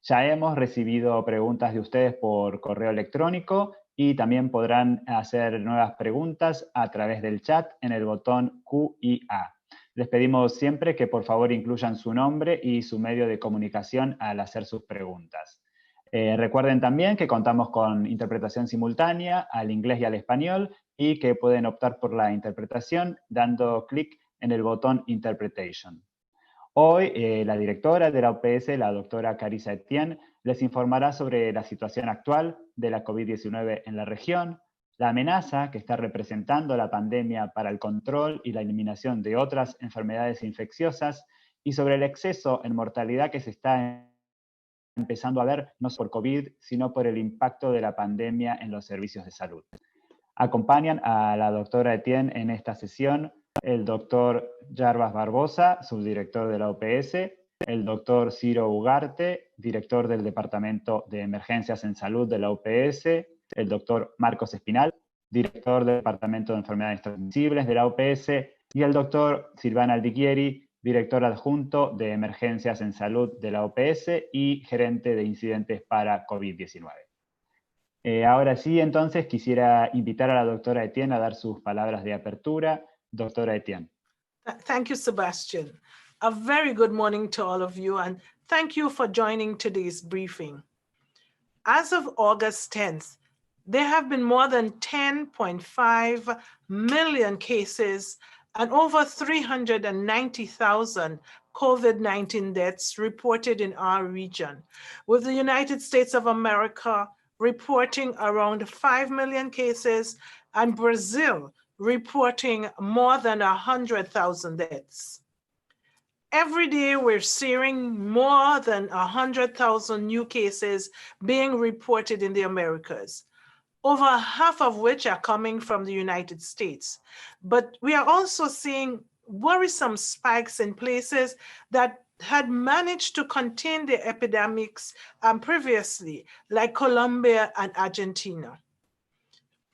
Ya hemos recibido preguntas de ustedes por correo electrónico y también podrán hacer nuevas preguntas a través del chat en el botón Q y A. Les pedimos siempre que por favor incluyan su nombre y su medio de comunicación al hacer sus preguntas. Recuerden también que contamos con interpretación simultánea al inglés y al español y que pueden optar por la interpretación dando clic en el botón Interpretation. Hoy, la directora de la OPS, la doctora Carissa Etienne, les informará sobre la situación actual de la COVID-19 en la región, la amenaza que está representando la pandemia para el control y la eliminación de otras enfermedades infecciosas y sobre el exceso en mortalidad que se está empezando a ver no solo por COVID, sino por el impacto de la pandemia en los servicios de salud. Acompañan a la doctora Etienne en esta sesión el doctor Jarbas Barbosa, subdirector de la OPS, el doctor Ciro Ugarte, director del Departamento de Emergencias en Salud de la OPS, el doctor Marcos Espinal, director del Departamento de Enfermedades Transmisibles de la OPS, y el doctor Silvana Aldighieri, director adjunto de Emergencias en Salud de la OPS y gerente de incidentes para COVID-19. Ahora sí, entonces, quisiera invitar a la doctora Etienne a dar sus palabras de apertura. Doctora Etienne. Thank you, Sebastian. A very good morning to all of you, and thank you for joining today's briefing. As of August 10th, there have been more than 10.5 million cases and over 390,000 COVID-19 deaths reported in our region, with the United States of America reporting around 5 million cases and Brazil reporting more than 100,000 deaths. Every day we're seeing more than 100,000 new cases being reported in the Americas, over half of which are coming from the United States. But we are also seeing worrisome spikes in places that had managed to contain the epidemics previously, like Colombia and Argentina.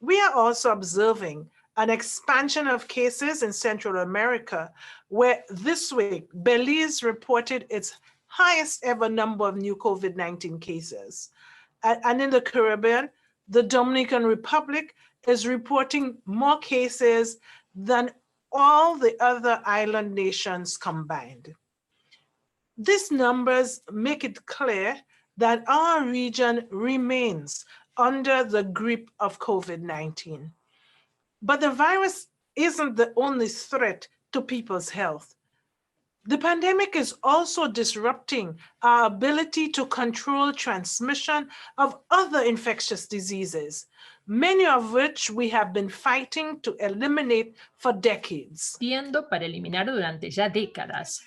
We are also observing an expansion of cases in Central America, where this week, Belize reported its highest ever number of new COVID-19 cases. And in the Caribbean, the Dominican Republic is reporting more cases than all the other island nations combined. These numbers make it clear that our region remains under the grip of COVID-19. But the virus isn't the only threat to people's health. The pandemic is also disrupting our ability to control transmission of other infectious diseases, many of which we have been fighting to eliminate for decades. Para eliminar durante ya décadas.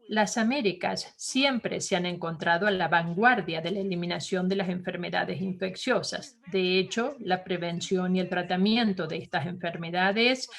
Las Américas siempre se han encontrado a la vanguardia de la eliminación de las enfermedades infecciosas. De hecho, la prevención y el tratamiento de estas enfermedades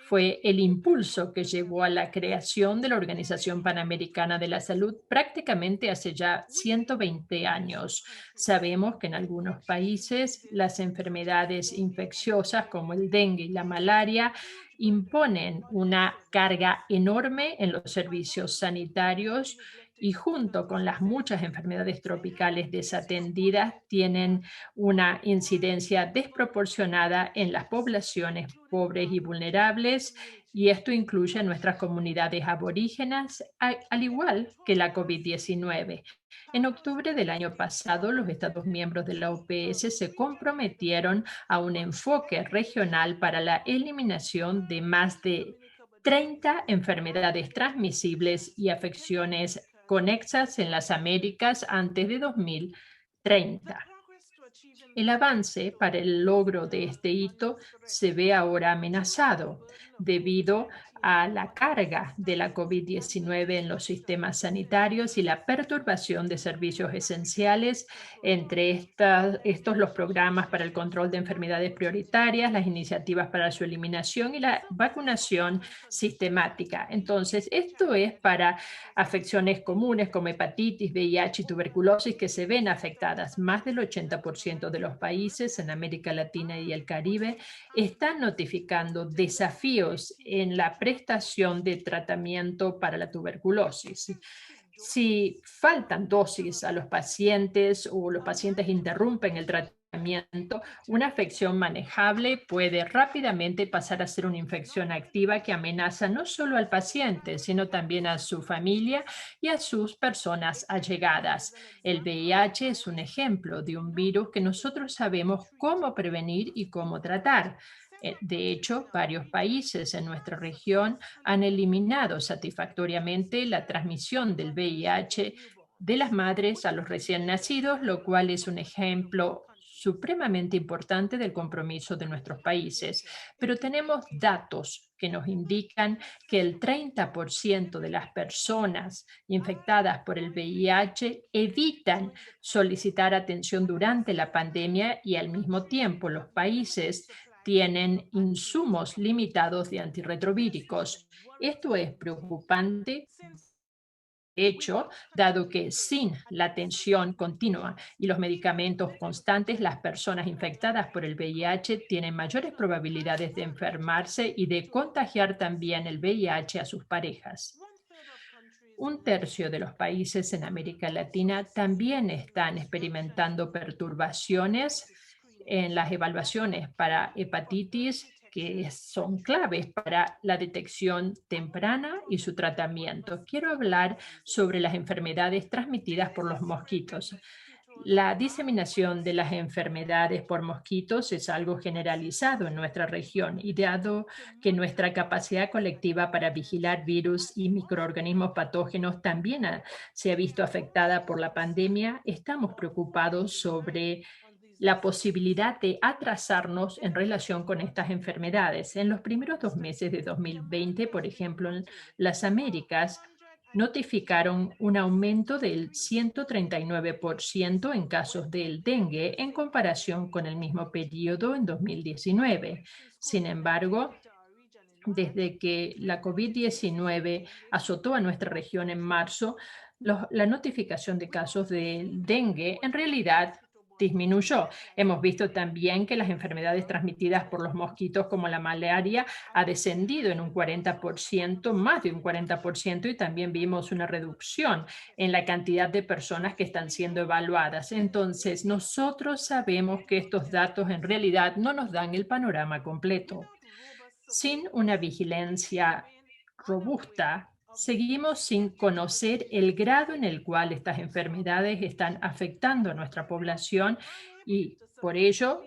fue el impulso que llevó a la creación de la Organización Panamericana de la Salud prácticamente hace ya 120 años. Sabemos que en algunos países las enfermedades infecciosas como el dengue y la malaria imponen una carga enorme en los servicios sanitarios y junto con las muchas enfermedades tropicales desatendidas tienen una incidencia desproporcionada en las poblaciones pobres y vulnerables, y esto incluye a nuestras comunidades aborígenas, al igual que la COVID-19. En octubre del año pasado, los Estados miembros de la OPS se comprometieron a un enfoque regional para la eliminación de más de 30 enfermedades transmisibles y afecciones conexas en las Américas antes de 2030. El avance para el logro de este hito se ve ahora amenazado debido a la carga de la COVID-19 en los sistemas sanitarios y la perturbación de servicios esenciales, entre estos los programas para el control de enfermedades prioritarias, las iniciativas para su eliminación y la vacunación sistemática. Entonces, esto es para afecciones comunes como hepatitis, VIH y tuberculosis que se ven afectadas. Más del 80% de los países en América Latina y el Caribe están notificando desafíos en la prestación de tratamiento para la tuberculosis. Si faltan dosis a los pacientes o los pacientes interrumpen el tratamiento, una afección manejable puede rápidamente pasar a ser una infección activa que amenaza no solo al paciente, sino también a su familia y a sus personas allegadas. El VIH es un ejemplo de un virus que nosotros sabemos cómo prevenir y cómo tratar. De hecho, varios países en nuestra región han eliminado satisfactoriamente la transmisión del VIH de las madres a los recién nacidos, lo cual es un ejemplo supremamente importante del compromiso de nuestros países. Pero tenemos datos que nos indican que el 30% de las personas infectadas por el VIH evitan solicitar atención durante la pandemia y al mismo tiempo los países tienen insumos limitados de antirretrovíricos. Esto es preocupante, de hecho, dado que sin la atención continua y los medicamentos constantes, las personas infectadas por el VIH tienen mayores probabilidades de enfermarse y de contagiar también el VIH a sus parejas. Un tercio de los países en América Latina también están experimentando perturbaciones en las evaluaciones para hepatitis que son claves para la detección temprana y su tratamiento. Quiero hablar sobre las enfermedades transmitidas por los mosquitos. La diseminación de las enfermedades por mosquitos es algo generalizado en nuestra región y dado que nuestra capacidad colectiva para vigilar virus y microorganismos patógenos también se ha visto afectada por la pandemia, estamos preocupados sobre la posibilidad de atrasarnos en relación con estas enfermedades. En los primeros 2 meses de 2020, por ejemplo, en las Américas, notificaron un aumento del 139% en casos del dengue en comparación con el mismo periodo en 2019. Sin embargo, desde que la COVID-19 azotó a nuestra región en marzo, la notificación de casos de dengue en realidad disminuyó. Hemos visto también que las enfermedades transmitidas por los mosquitos como la malaria ha descendido en un 40%, más de un 40%, y también vimos una reducción en la cantidad de personas que están siendo evaluadas. Entonces, nosotros sabemos que estos datos en realidad no nos dan el panorama completo. Sin una vigilancia robusta, seguimos sin conocer el grado en el cual estas enfermedades están afectando a nuestra población y por ello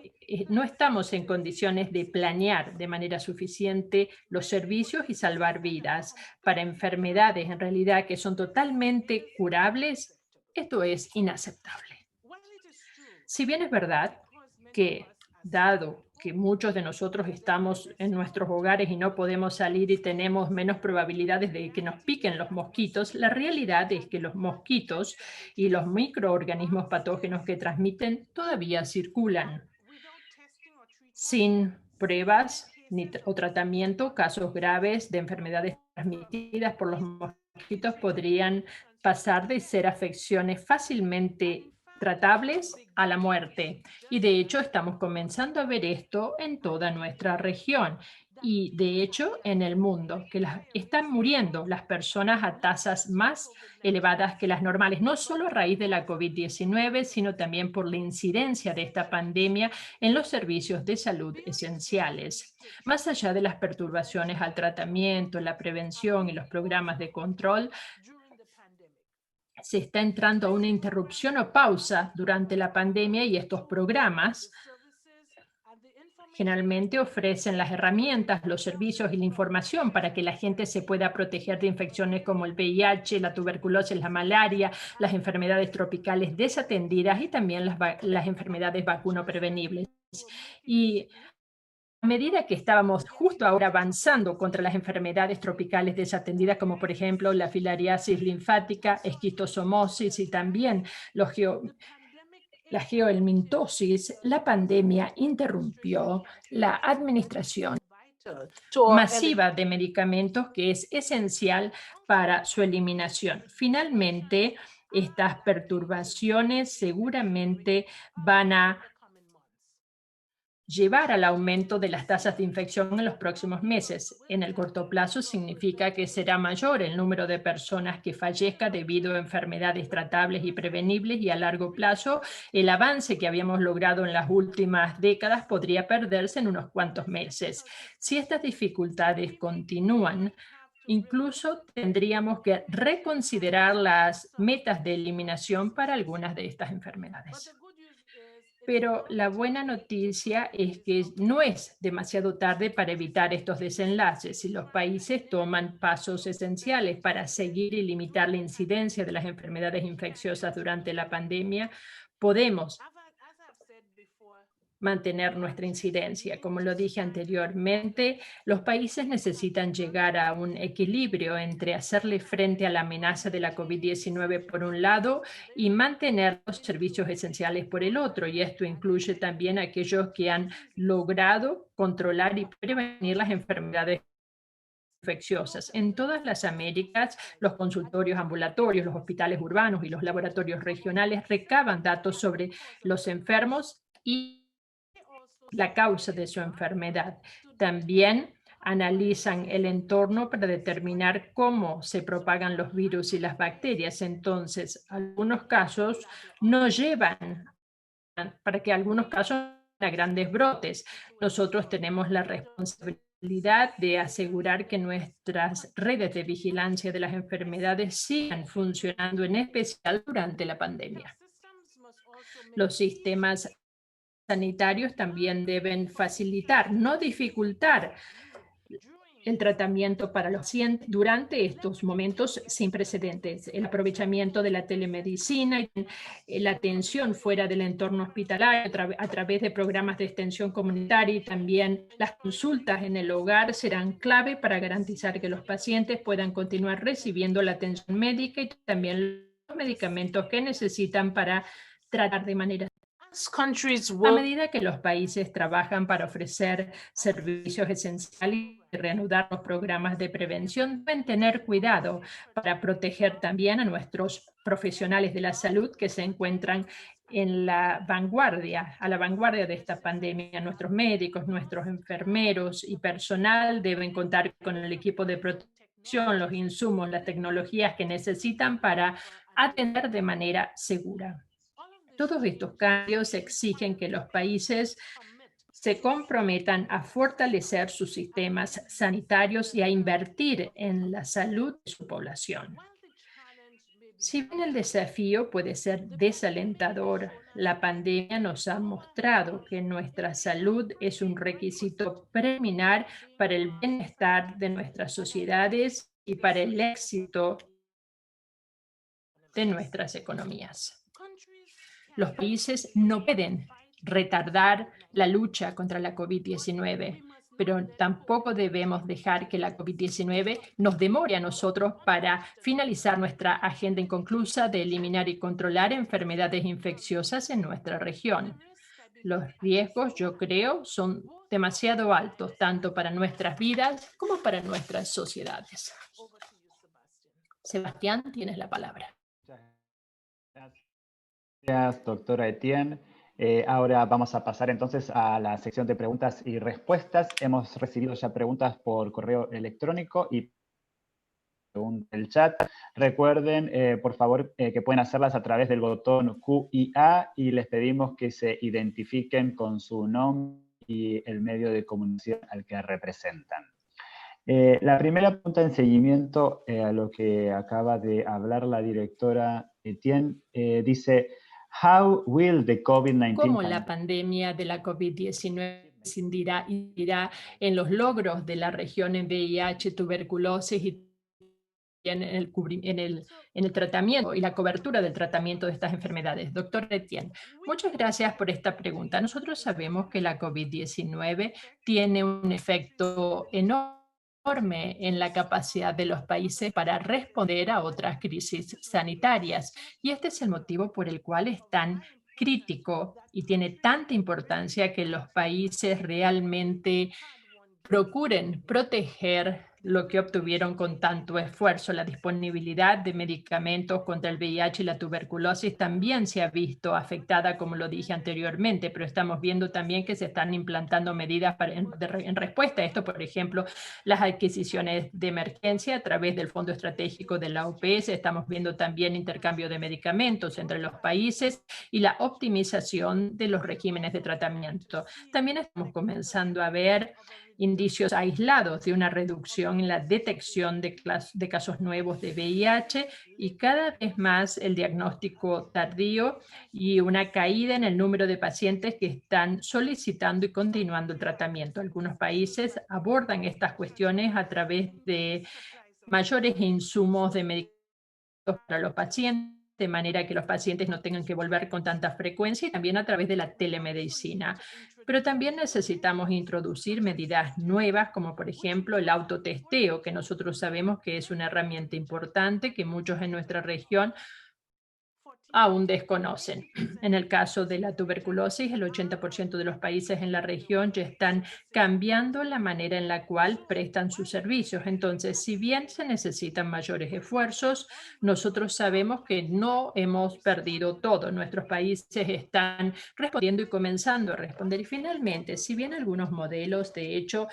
no estamos en condiciones de planear de manera suficiente los servicios y salvar vidas. Para enfermedades en realidad que son totalmente curables, esto es inaceptable. Si bien es verdad que, dado que muchos de nosotros estamos en nuestros hogares y no podemos salir y tenemos menos probabilidades de que nos piquen los mosquitos, la realidad es que los mosquitos y los microorganismos patógenos que transmiten todavía circulan. Sin pruebas o tratamiento, casos graves de enfermedades transmitidas por los mosquitos podrían pasar de ser afecciones fácilmente tratables a la muerte. Y de hecho estamos comenzando a ver esto en toda nuestra región y de hecho en el mundo, que están muriendo las personas a tasas más elevadas que las normales, no solo a raíz de la COVID-19, sino también por la incidencia de esta pandemia en los servicios de salud esenciales. Más allá de las perturbaciones al tratamiento, la prevención y los programas de control, se está entrando a una interrupción o pausa durante la pandemia y estos programas generalmente ofrecen las herramientas, los servicios y la información para que la gente se pueda proteger de infecciones como el VIH, la tuberculosis, la malaria, las enfermedades tropicales desatendidas y también las enfermedades vacuno-prevenibles. Y a medida que estábamos justo ahora avanzando contra las enfermedades tropicales desatendidas, como por ejemplo la filariasis linfática, esquistosomosis y también la geohelmintosis, la pandemia interrumpió la administración masiva de medicamentos que es esencial para su eliminación. Finalmente, estas perturbaciones seguramente van a llevar al aumento de las tasas de infección en los próximos meses. En el corto plazo significa que será mayor el número de personas que fallezca debido a enfermedades tratables y prevenibles, y a largo plazo el avance que habíamos logrado en las últimas décadas podría perderse en unos cuantos meses. Si estas dificultades continúan, incluso tendríamos que reconsiderar las metas de eliminación para algunas de estas enfermedades. Pero la buena noticia es que no es demasiado tarde para evitar estos desenlaces. Si los países toman pasos esenciales para seguir y limitar la incidencia de las enfermedades infecciosas durante la pandemia, podemos mantener nuestra incidencia. Como lo dije anteriormente, los países necesitan llegar a un equilibrio entre hacerle frente a la amenaza de la COVID-19 por un lado y mantener los servicios esenciales por el otro. Y esto incluye también a aquellos que han logrado controlar y prevenir las enfermedades infecciosas. En todas las Américas, los consultorios ambulatorios, los hospitales urbanos y los laboratorios regionales recaban datos sobre los enfermos y la causa de su enfermedad. También analizan el entorno para determinar cómo se propagan los virus y las bacterias. Entonces, algunos casos no llevan, para que algunos casos a grandes brotes. Nosotros tenemos la responsabilidad de asegurar que nuestras redes de vigilancia de las enfermedades sigan funcionando, en especial durante la pandemia. Los sistemas sanitarios también deben facilitar, no dificultar, el tratamiento para los pacientes durante estos momentos sin precedentes. El aprovechamiento de la telemedicina y la atención fuera del entorno hospitalario a través de programas de extensión comunitaria, y también las consultas en el hogar serán clave para garantizar que los pacientes puedan continuar recibiendo la atención médica y también los medicamentos que necesitan para tratar de manera. A medida que los países trabajan para ofrecer servicios esenciales y reanudar los programas de prevención, deben tener cuidado para proteger también a nuestros profesionales de la salud que se encuentran en la vanguardia, a la vanguardia de esta pandemia. Nuestros médicos, nuestros enfermeros y personal deben contar con el equipo de protección, los insumos, las tecnologías que necesitan para atender de manera segura. Todos estos cambios exigen que los países se comprometan a fortalecer sus sistemas sanitarios y a invertir en la salud de su población. Si bien el desafío puede ser desalentador, la pandemia nos ha mostrado que nuestra salud es un requisito preliminar para el bienestar de nuestras sociedades y para el éxito de nuestras economías. Los países no pueden retardar la lucha contra la COVID-19, pero tampoco debemos dejar que la COVID-19 nos demore a nosotros para finalizar nuestra agenda inconclusa de eliminar y controlar enfermedades infecciosas en nuestra región. Los riesgos, yo creo, son demasiado altos, tanto para nuestras vidas como para nuestras sociedades. Sebastián, tienes la palabra. Gracias, doctora Etienne. Ahora vamos a pasar entonces a la sección de preguntas y respuestas. Hemos recibido ya preguntas por correo electrónico y el chat. Recuerden, por favor, que pueden hacerlas a través del botón Q y A, y les pedimos que se identifiquen con su nombre y el medio de comunicación al que representan. La primera pregunta en seguimiento a lo que acaba de hablar la directora Etienne dice: How will the COVID-19 ¿Cómo la pandemia de la COVID-19 incidirá en los logros de la región en VIH, tuberculosis y en el tratamiento y la cobertura del tratamiento de estas enfermedades? Doctor Etienne, muchas gracias por esta pregunta. Nosotros sabemos que la COVID-19 tiene un efecto enorme en la capacidad de los países para responder a otras crisis sanitarias. Y este es el motivo por el cual es tan crítico y tiene tanta importancia que los países realmente procuren proteger lo que obtuvieron con tanto esfuerzo. La disponibilidad de medicamentos contra el VIH y la tuberculosis también se ha visto afectada, como lo dije anteriormente, pero estamos viendo también que se están implantando medidas en respuesta a esto, por ejemplo, las adquisiciones de emergencia a través del Fondo Estratégico de la OPS. Estamos viendo también intercambio de medicamentos entre los países y la optimización de los regímenes de tratamiento. También estamos comenzando a ver indicios aislados de una reducción en la detección de casos nuevos de VIH y cada vez más el diagnóstico tardío y una caída en el número de pacientes que están solicitando y continuando el tratamiento. Algunos países abordan estas cuestiones a través de mayores insumos de medicamentos para los pacientes, de manera que los pacientes no tengan que volver con tanta frecuencia, y también a través de la telemedicina. Pero también necesitamos introducir medidas nuevas, como por ejemplo el autotesteo, que nosotros sabemos que es una herramienta importante que muchos en nuestra región aún desconocen. En el caso de la tuberculosis, el 80% de los países en la región ya están cambiando la manera en la cual prestan sus servicios. Entonces, si bien se necesitan mayores esfuerzos, nosotros sabemos que no hemos perdido todo. Nuestros países están respondiendo y comenzando a responder. Y finalmente, si bien algunos modelos, de hecho,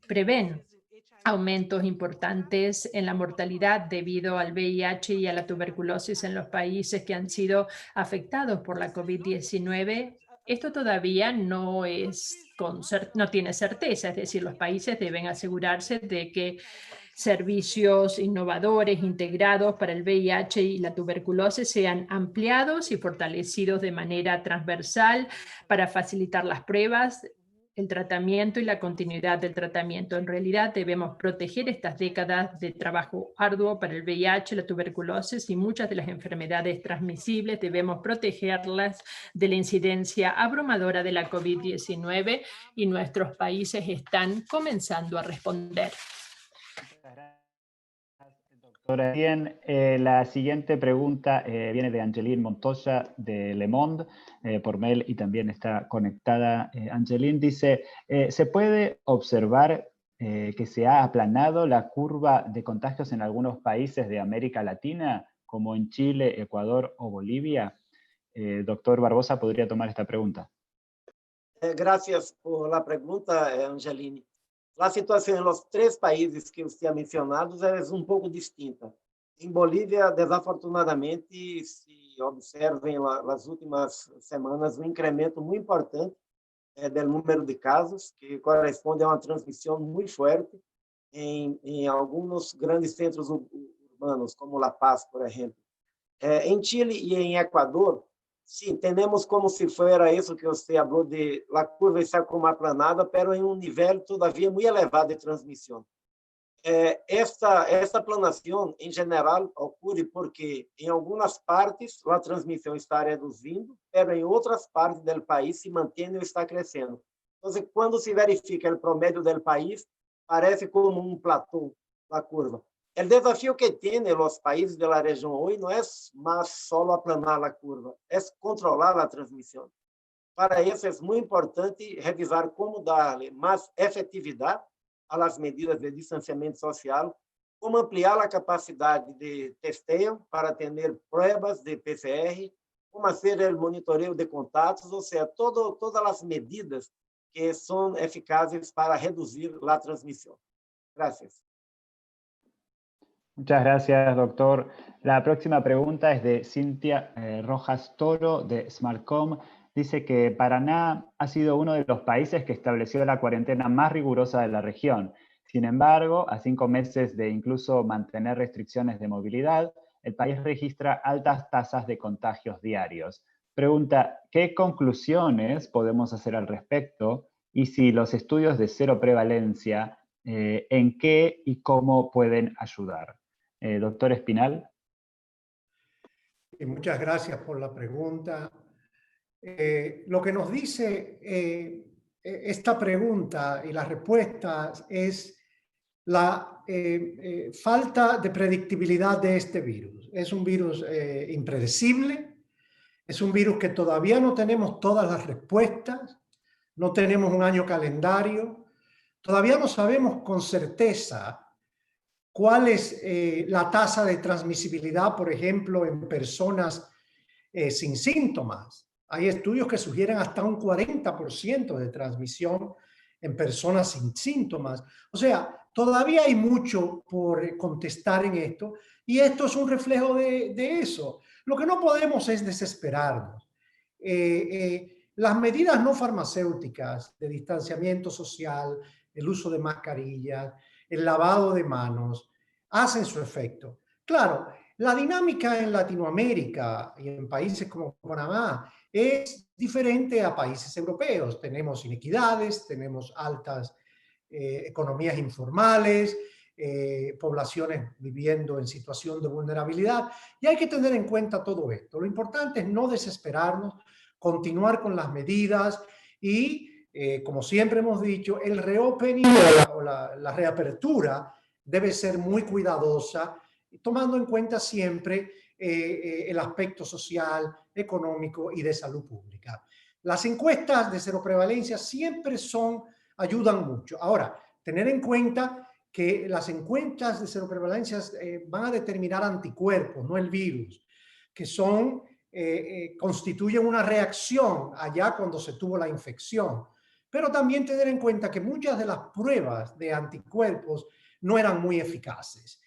prevén aumentos importantes en la mortalidad debido al VIH y a la tuberculosis en los países que han sido afectados por la COVID-19. Esto todavía no tiene certeza, es decir, los países deben asegurarse de que servicios innovadores integrados para el VIH y la tuberculosis sean ampliados y fortalecidos de manera transversal para facilitar las pruebas, el tratamiento y la continuidad del tratamiento. En realidad debemos proteger estas décadas de trabajo arduo para el VIH, la tuberculosis y muchas de las enfermedades transmisibles. Debemos protegerlas de la incidencia abrumadora de la COVID-19 y nuestros países están comenzando a responder. Doctora, bien, la siguiente pregunta viene de Angeline Montoya de Le Monde por mail y también está conectada. Angeline dice, ¿se puede observar que se ha aplanado la curva de contagios en algunos países de América Latina, como en Chile, Ecuador o Bolivia? Doctor Barbosa, ¿podría tomar esta pregunta? Gracias por la pregunta, Angeline. La situación en los tres países que usted ha mencionado es un poco distinta. En Bolivia, desafortunadamente, se observa en las últimas semanas un incremento muy importante del número de casos, que corresponde a una transmisión muy fuerte en algunos grandes centros urbanos, como La Paz, por ejemplo. En Chile y en Ecuador, sí, tenemos como si fuera eso que usted habló de la curva estar como aplanada, pero en un nivel todavía muy elevado de transmisión. Esta aplanación, em geral, ocorre porque em algumas partes a transmissão está reduzindo, mas em outras partes do país se mantém ou está crescendo. Então, quando se verifica o promédio do país, parece como um platô da curva. O desafio que têm os países da região hoje não é mais só aplanar a curva, é controlar a transmissão. Para isso, é muito importante revisar como dar mais efetividade às medidas de distanciamento social, como ampliar a capacidade de testeio para atender pruebas de PCR, como fazer o monitoreio de contatos, ou seja, todas as medidas que são eficazes para reduzir a transmissão. Gracias. Muchas gracias, doctor. La próxima pregunta es de Cintia Rojas Toro, de Smartcom. Dice que Paraná ha sido uno de los países que estableció la cuarentena más rigurosa de la región. Sin embargo, a 5 meses de incluso mantener restricciones de movilidad, el país registra altas tasas de contagios diarios. Pregunta, ¿qué conclusiones podemos hacer al respecto? Y si los estudios de cero prevalencia, ¿en qué y cómo pueden ayudar? Doctor Espinal. Muchas gracias por la pregunta. Lo que nos dice esta pregunta y la respuesta es la falta de predictibilidad de este virus. Es un virus impredecible, es un virus que todavía no tenemos todas las respuestas, no tenemos un año calendario, Todavía no sabemos con certeza cuál es la tasa de transmisibilidad, por ejemplo, en personas sin síntomas. Hay estudios que sugieren hasta un 40% de transmisión en personas sin síntomas. O sea, todavía hay mucho por contestar en esto y esto es un reflejo de eso. Lo que no podemos es desesperarnos. Las medidas no farmacéuticas de distanciamiento social, el uso de mascarillas, el lavado de manos, hacen su efecto. Claro, la dinámica en Latinoamérica y en países como Panamá es diferente a países europeos. Tenemos inequidades, tenemos altas economías informales, poblaciones viviendo en situación de vulnerabilidad, y hay que tener en cuenta todo esto. Lo importante es no desesperarnos, continuar con las medidas y, como siempre hemos dicho, el reopening o la reapertura debe ser muy cuidadosa, tomando en cuenta siempre el aspecto social, económico y de salud pública. Las encuestas de cero prevalencia siempre ayudan mucho. Ahora, tener en cuenta que las encuestas de cero prevalencia van a determinar anticuerpos, no el virus, que constituyen una reacción allá cuando se tuvo la infección. Pero también tener en cuenta que muchas de las pruebas de anticuerpos no eran muy eficaces.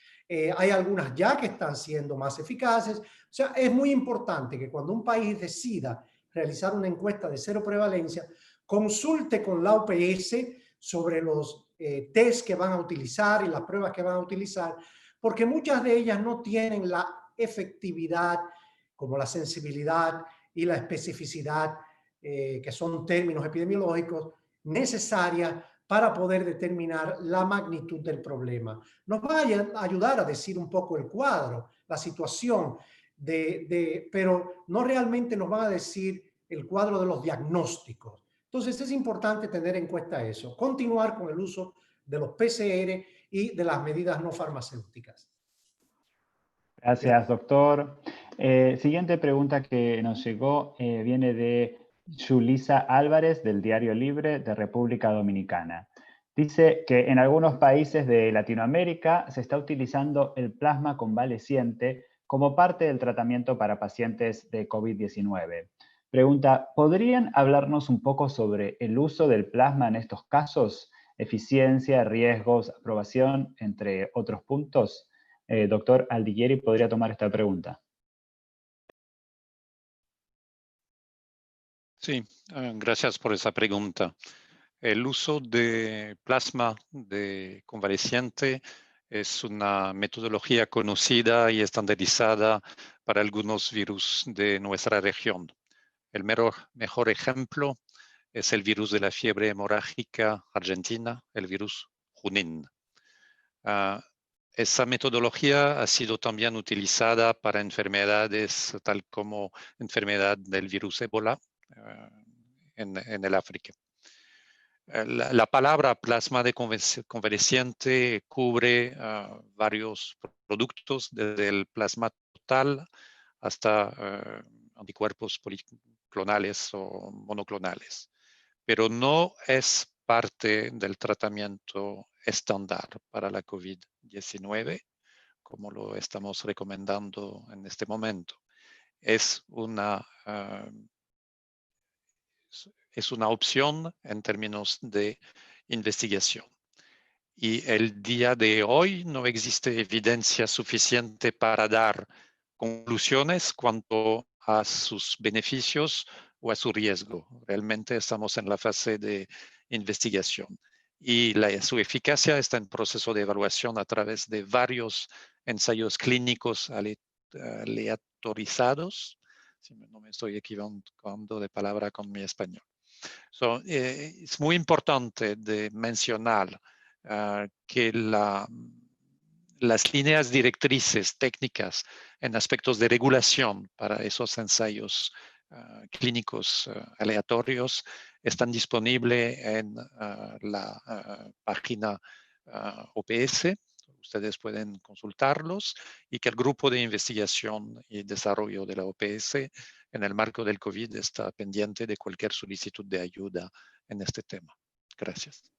Hay algunas ya que están siendo más eficaces. O sea, es muy importante que cuando un país decida realizar una encuesta de cero prevalencia, consulte con la OPS sobre los test que van a utilizar y las pruebas que van a utilizar, porque muchas de ellas no tienen la efectividad, como la sensibilidad y la especificidad, que son términos epidemiológicos necesarias para poder determinar la magnitud del problema. Nos va a ayudar a decir un poco el cuadro, la situación, pero no realmente nos va a decir el cuadro de los diagnósticos. Entonces es importante tener en cuenta eso, continuar con el uso de los PCR y de las medidas no farmacéuticas. Gracias, doctor. Siguiente pregunta que nos llegó viene de Yulisa Álvarez, del Diario Libre de República Dominicana. Dice que en algunos países de Latinoamérica se está utilizando el plasma convaleciente como parte del tratamiento para pacientes de COVID-19. Pregunta, ¿podrían hablarnos un poco sobre el uso del plasma en estos casos? Eficiencia, riesgos, aprobación, entre otros puntos. Doctor Aldiguieri podría tomar esta pregunta. Sí, gracias por esa pregunta. El uso de plasma de convaleciente es una metodología conocida y estandarizada para algunos virus de nuestra región. El mejor ejemplo es el virus de la fiebre hemorrágica argentina, el virus Junín. Esa metodología ha sido también utilizada para enfermedades tal como enfermedad del virus ébola en el África. La palabra plasma de convaleciente cubre varios productos, desde el plasma total hasta anticuerpos policlonales o monoclonales, pero no es parte del tratamiento estándar para la COVID-19, como lo estamos recomendando en este momento. Es una opción en términos de investigación. Y el día de hoy no existe evidencia suficiente para dar conclusiones cuanto a sus beneficios o a su riesgo. Realmente estamos en la fase de investigación. Y su eficacia está en proceso de evaluación a través de varios ensayos clínicos aleatorizados. Si no me estoy equivocando de palabra con mi español. Es muy importante de mencionar que las líneas directrices técnicas en aspectos de regulación para esos ensayos clínicos aleatorios están disponibles en la página OPS. Ustedes pueden consultarlos, y que el grupo de investigación y desarrollo de la OPS en el marco del COVID está pendiente de cualquier solicitud de ayuda en este tema. Gracias.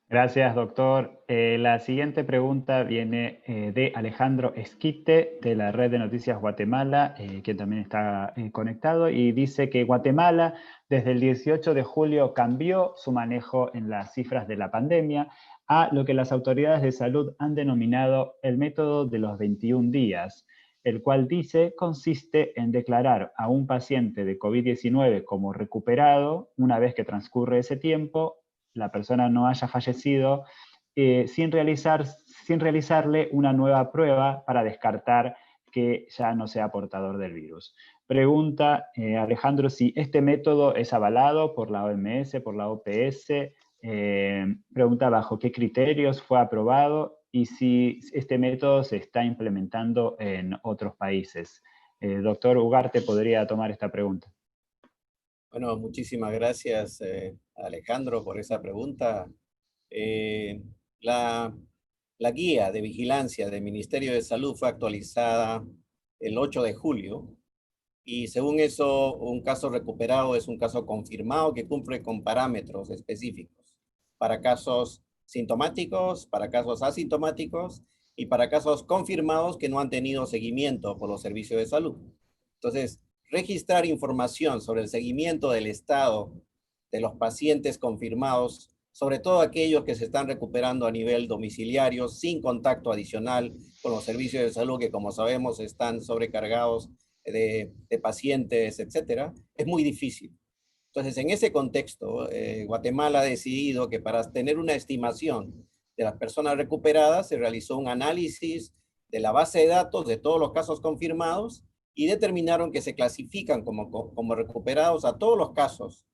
Gracias, doctor. La siguiente pregunta viene de Alejandro Esquite, de la Red de Noticias Guatemala, que también está conectado, y dice que Guatemala desde el 18 de julio cambió su manejo en las cifras de la pandemia a lo que las autoridades de salud han denominado el método de los 21 días, el cual dice consiste en declarar a un paciente de COVID-19 como recuperado una vez que transcurre ese tiempo, la persona no haya fallecido, sin realizarle una nueva prueba para descartar que ya no sea portador del virus. Pregunta Alejandro si este método es avalado por la OMS, por la OPS, pregunta bajo qué criterios fue aprobado y si este método se está implementando en otros países. Doctor Ugarte podría tomar esta pregunta. Bueno, muchísimas gracias, Alejandro, por esa pregunta. La guía de vigilancia del Ministerio de Salud fue actualizada el 8 de julio y según eso, un caso recuperado es un caso confirmado que cumple con parámetros específicos para casos sintomáticos, para casos asintomáticos y para casos confirmados que no han tenido seguimiento por los servicios de salud. Entonces, registrar información sobre el seguimiento del estado de los pacientes confirmados, sobre todo aquellos que se están recuperando a nivel domiciliario, sin contacto adicional con los servicios de salud que, como sabemos, están sobrecargados de pacientes, etcétera, es muy difícil. Entonces, en ese contexto, Guatemala ha decidido que para tener una estimación de las personas recuperadas, se realizó un análisis de la base de datos de todos los casos confirmados y determinaron que se clasifican como recuperados a todos los casos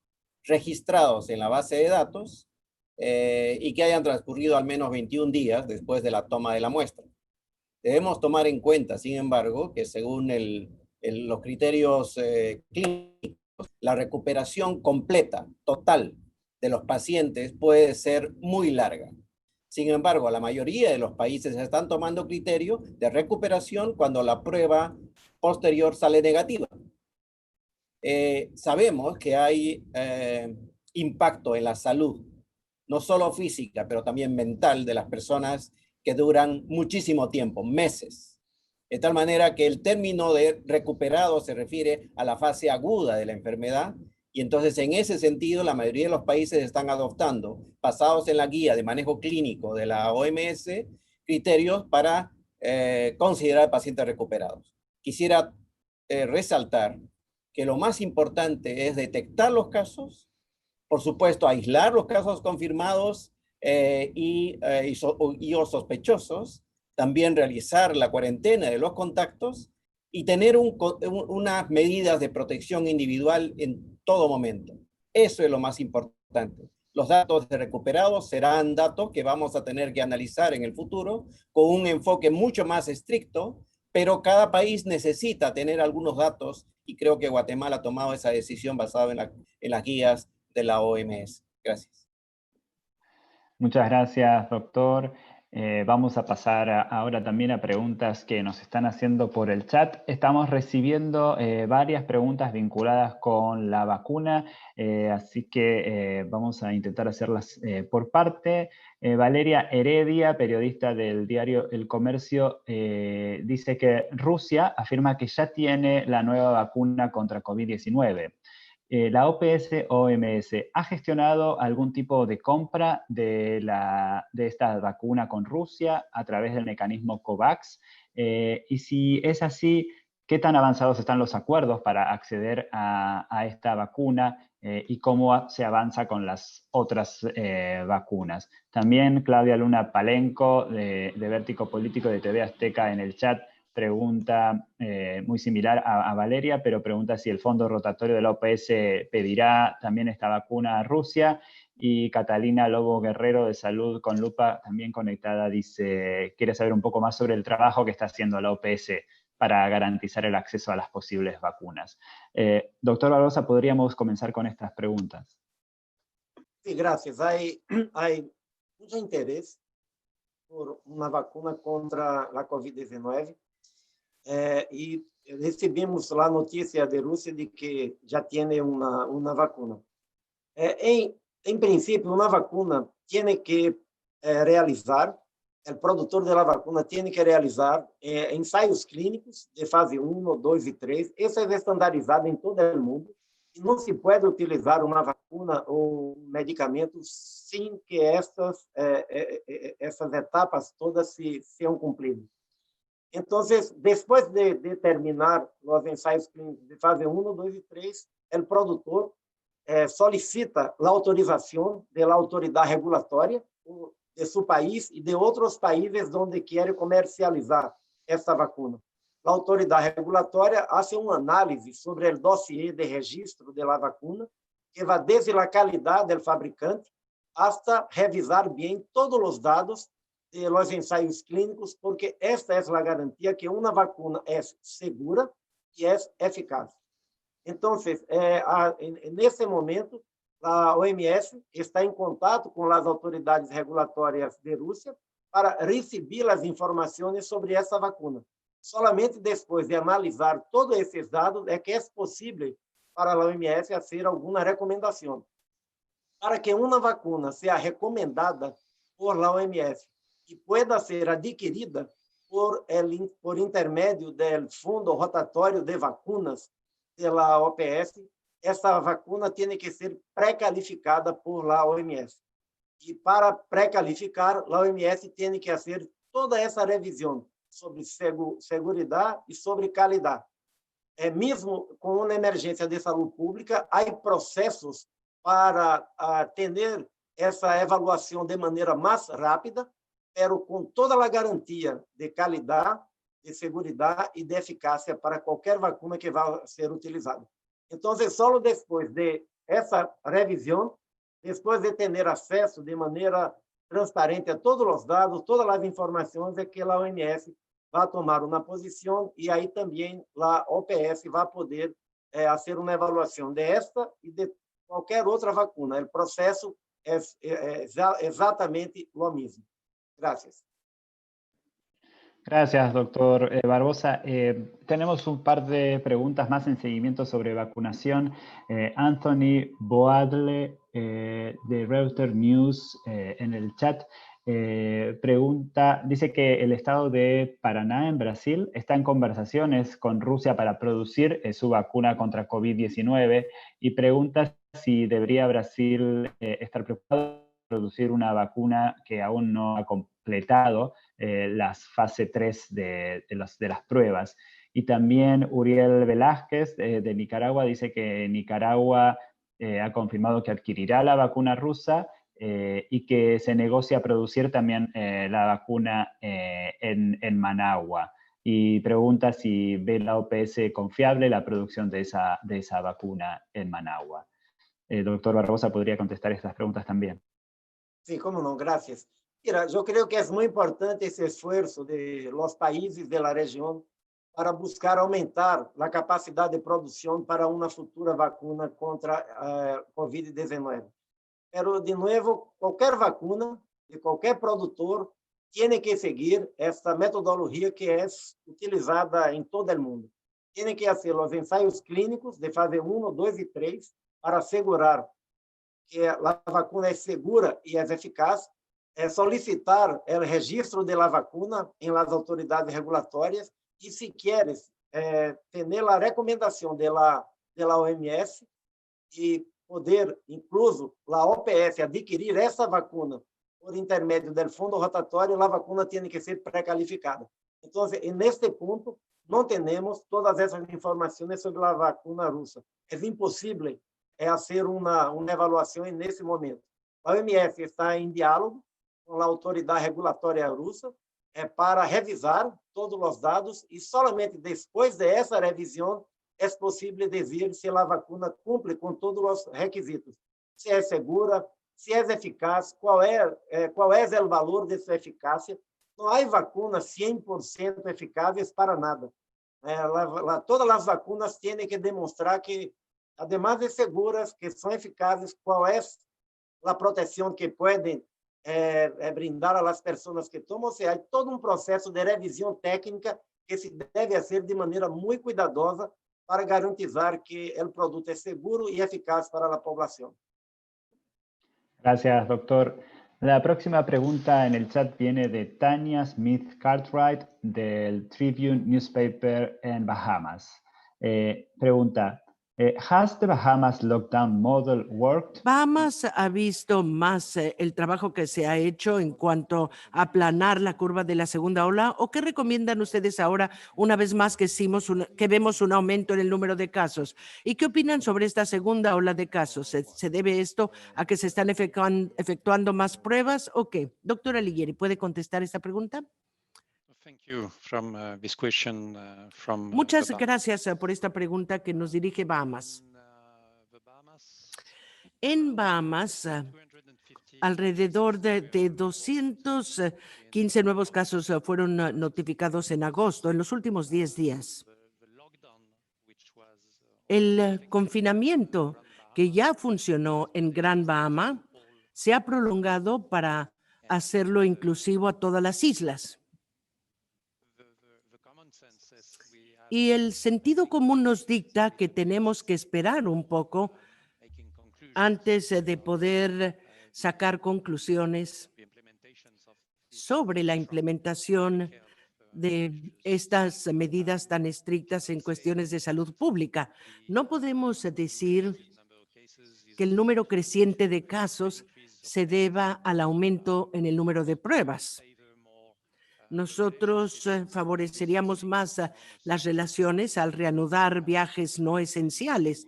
registrados en la base de datos y que hayan transcurrido al menos 21 días después de la toma de la muestra. Debemos tomar en cuenta, sin embargo, que según los criterios clínicos, la recuperación completa, total, de los pacientes puede ser muy larga. Sin embargo, la mayoría de los países están tomando criterio de recuperación cuando la prueba posterior sale negativa. Sabemos que hay impacto en la salud, no solo física, pero también mental de las personas que duran muchísimo tiempo, meses. De tal manera que el término de recuperado se refiere a la fase aguda de la enfermedad y entonces en ese sentido la mayoría de los países están adoptando, basados en la guía de manejo clínico de la OMS, criterios para considerar pacientes recuperados. Quisiera resaltar que lo más importante es detectar los casos, por supuesto aislar los casos confirmados y sospechosos, también realizar la cuarentena de los contactos y tener unas medidas de protección individual en todo momento. Eso es lo más importante. Los datos de recuperados serán datos que vamos a tener que analizar en el futuro con un enfoque mucho más estricto, pero cada país necesita tener algunos datos y creo que Guatemala ha tomado esa decisión basada en las guías de la OMS. Gracias. Muchas gracias, doctor. Vamos a pasar ahora también a preguntas que nos están haciendo por el chat. Estamos recibiendo varias preguntas vinculadas con la vacuna, así que vamos a intentar hacerlas por parte. Valeria Heredia, periodista del diario El Comercio, dice que Rusia afirma que ya tiene la nueva vacuna contra COVID-19. ¿La OPS-OMS ha gestionado algún tipo de compra de esta vacuna con Rusia a través del mecanismo COVAX? Y si es así, ¿qué tan avanzados están los acuerdos para acceder a esta vacuna y cómo se avanza con las otras vacunas? También Claudia Luna Palenco, de Vértigo Político de TV Azteca, en el chat, pregunta muy similar a Valeria, pero pregunta si el fondo rotatorio de la OPS pedirá también esta vacuna a Rusia. Y Catalina Lobo Guerrero, de Salud con Lupa, también conectada, dice, quiere saber un poco más sobre el trabajo que está haciendo la OPS para garantizar el acceso a las posibles vacunas. Doctor Barbosa, ¿podríamos comenzar con estas preguntas? Sí, gracias. Hay mucho interés por una vacuna contra la COVID-19. Y recibimos la noticia de Rusia de que ya tiene una vacuna. En principio, una vacuna tiene que realizar, o produtor da vacuna tem que realizar ensaios clínicos de fase 1, 2 e 3. Isso é estandarizado em todo o mundo. E não se pode utilizar uma vacuna ou medicamento sem que essas etapas todas sejam cumpridas. Então, depois de terminar os ensaios clínicos de fase 1, 2 e 3, o produtor solicita a autorização da autoridade regulatória de seu país e de outros países onde quer comercializar esta vacuna. A autoridade regulatória faz uma análise sobre o dossiê de registro da vacuna, que vai desde a qualidade do fabricante hasta revisar bem todos os dados de los ensaios clínicos, porque esta é a garantia que uma vacuna é segura e é eficaz. Então, nesse momento, a OMS está em contato com as autoridades regulatórias de Rússia para receber as informações sobre essa vacuna. Solamente depois de analisar todos esses dados é que é possível para a OMS fazer alguma recomendação. Para que uma vacuna seja recomendada por la OMS e pueda ser adquirida por intermédio do Fundo Rotatório de Vacunas da OPS, essa vacuna tem que ser pré-calificada por la OMS. E para pré-calificar, a OMS tem que fazer toda essa revisão sobre segurança e sobre qualidade. Mesmo com uma emergência de saúde pública, há processos para ter essa avaliação de maneira mais rápida, mas com toda a garantia de qualidade, de segurança e de eficácia para qualquer vacuna que vá ser utilizada. Então, só depois de essa revisão, depois de ter acesso de maneira transparente a todos os dados, todas as informações, é que a OMS vai tomar uma posição e aí também a OPS vai poder fazer uma avaliação desta e de qualquer outra vacuna. O processo é exatamente o mesmo. Gracias. Gracias, doctor Barbosa. Tenemos un par de preguntas más en seguimiento sobre vacunación. Anthony Boadle, de Reuters News, en el chat, pregunta, dice que el estado de Paraná, en Brasil, está en conversaciones con Rusia para producir su vacuna contra COVID-19 y pregunta si debería Brasil estar preocupado por producir una vacuna que aún no ha completado las fase 3 de las pruebas. Y también Uriel Velázquez, de Nicaragua, dice que Nicaragua ha confirmado que adquirirá la vacuna rusa y que se negocia producir también la vacuna en Managua. Y pregunta si ve la OPS confiable la producción de esa vacuna en Managua. Doctor Barbosa, ¿podría contestar estas preguntas también? Sí, cómo no, gracias. Mira, yo creo que es muy importante ese esfuerzo de los países de la región para buscar aumentar la capacidad de producción para una futura vacuna contra COVID-19. Pero, de nuevo, cualquier vacuna de cualquier productor tiene que seguir esta metodología que es utilizada en todo el mundo. Tiene que hacer los ensayos clínicos de fase 1, 2 y 3 para asegurar que a vacuna é segura e é eficaz, solicitar o registro da vacuna em las autoridades regulatórias e, se queres, ter a recomendação da OMS e poder, incluso, a OPS adquirir essa vacuna por intermédio do fundo rotatório, a vacuna tem que ser pré-calificada. Então, neste ponto, não temos todas essas informações sobre a vacuna russa. É impossível fazer uma avaliação nesse momento. A OMS está em diálogo com a autoridade regulatória russa para revisar todos os dados e somente depois dessa revisão é possível dizer se a vacuna cumpre com todos os requisitos. Se é segura, se é eficaz, qual é o valor de sua eficácia. Não há vacunas 100% eficazes para nada. Todas as vacunas têm que demonstrar que, además de seguras, que são eficazes, qual é a proteção que podem brindar às pessoas que tomam. Ou seja, há todo um processo de revisão técnica que se deve fazer de maneira muito cuidadosa para garantizar que o produto é seguro e eficaz para a população. Gracias, doctor. La próxima pregunta en el chat viene de Tanya Smith Cartwright del Tribune Newspaper en Bahamas. Pregunta, ¿Has the Bahamas lockdown model worked? Bahamas ha visto más el trabajo que se ha hecho en cuanto a aplanar la curva de la segunda ola, ¿o qué recomiendan ustedes ahora, una vez más que vemos un aumento en el número de casos? ¿Y qué opinan sobre esta segunda ola de casos? ¿Se debe esto a que se están efectuando más pruebas o qué? Doctora Ligieri, ¿puede contestar esta pregunta? Thank you from this question from Muchas the Bahamas. gracias por esta pregunta que nos dirige Bahamas. The Bahamas, En Bahamas, 250 alrededor de 215 nuevos casos fueron notificados en agosto, en los últimos 10 días. the lockdown, which was El confinamiento que ya funcionó en Gran Bahama se ha prolongado para hacerlo inclusivo a todas las islas. the common sense says we have Y el sentido común nos dicta que tenemos que esperar un poco making conclusions antes de poder sacar conclusiones the implementations of sobre la implementación de estas medidas tan estrictas en cuestiones de salud pública. No podemos decir number of cases is que el número creciente de casos se deba al aumento en el número de pruebas. favor more Nosotros favoreceríamos más las relaciones al reanudar viajes no esenciales.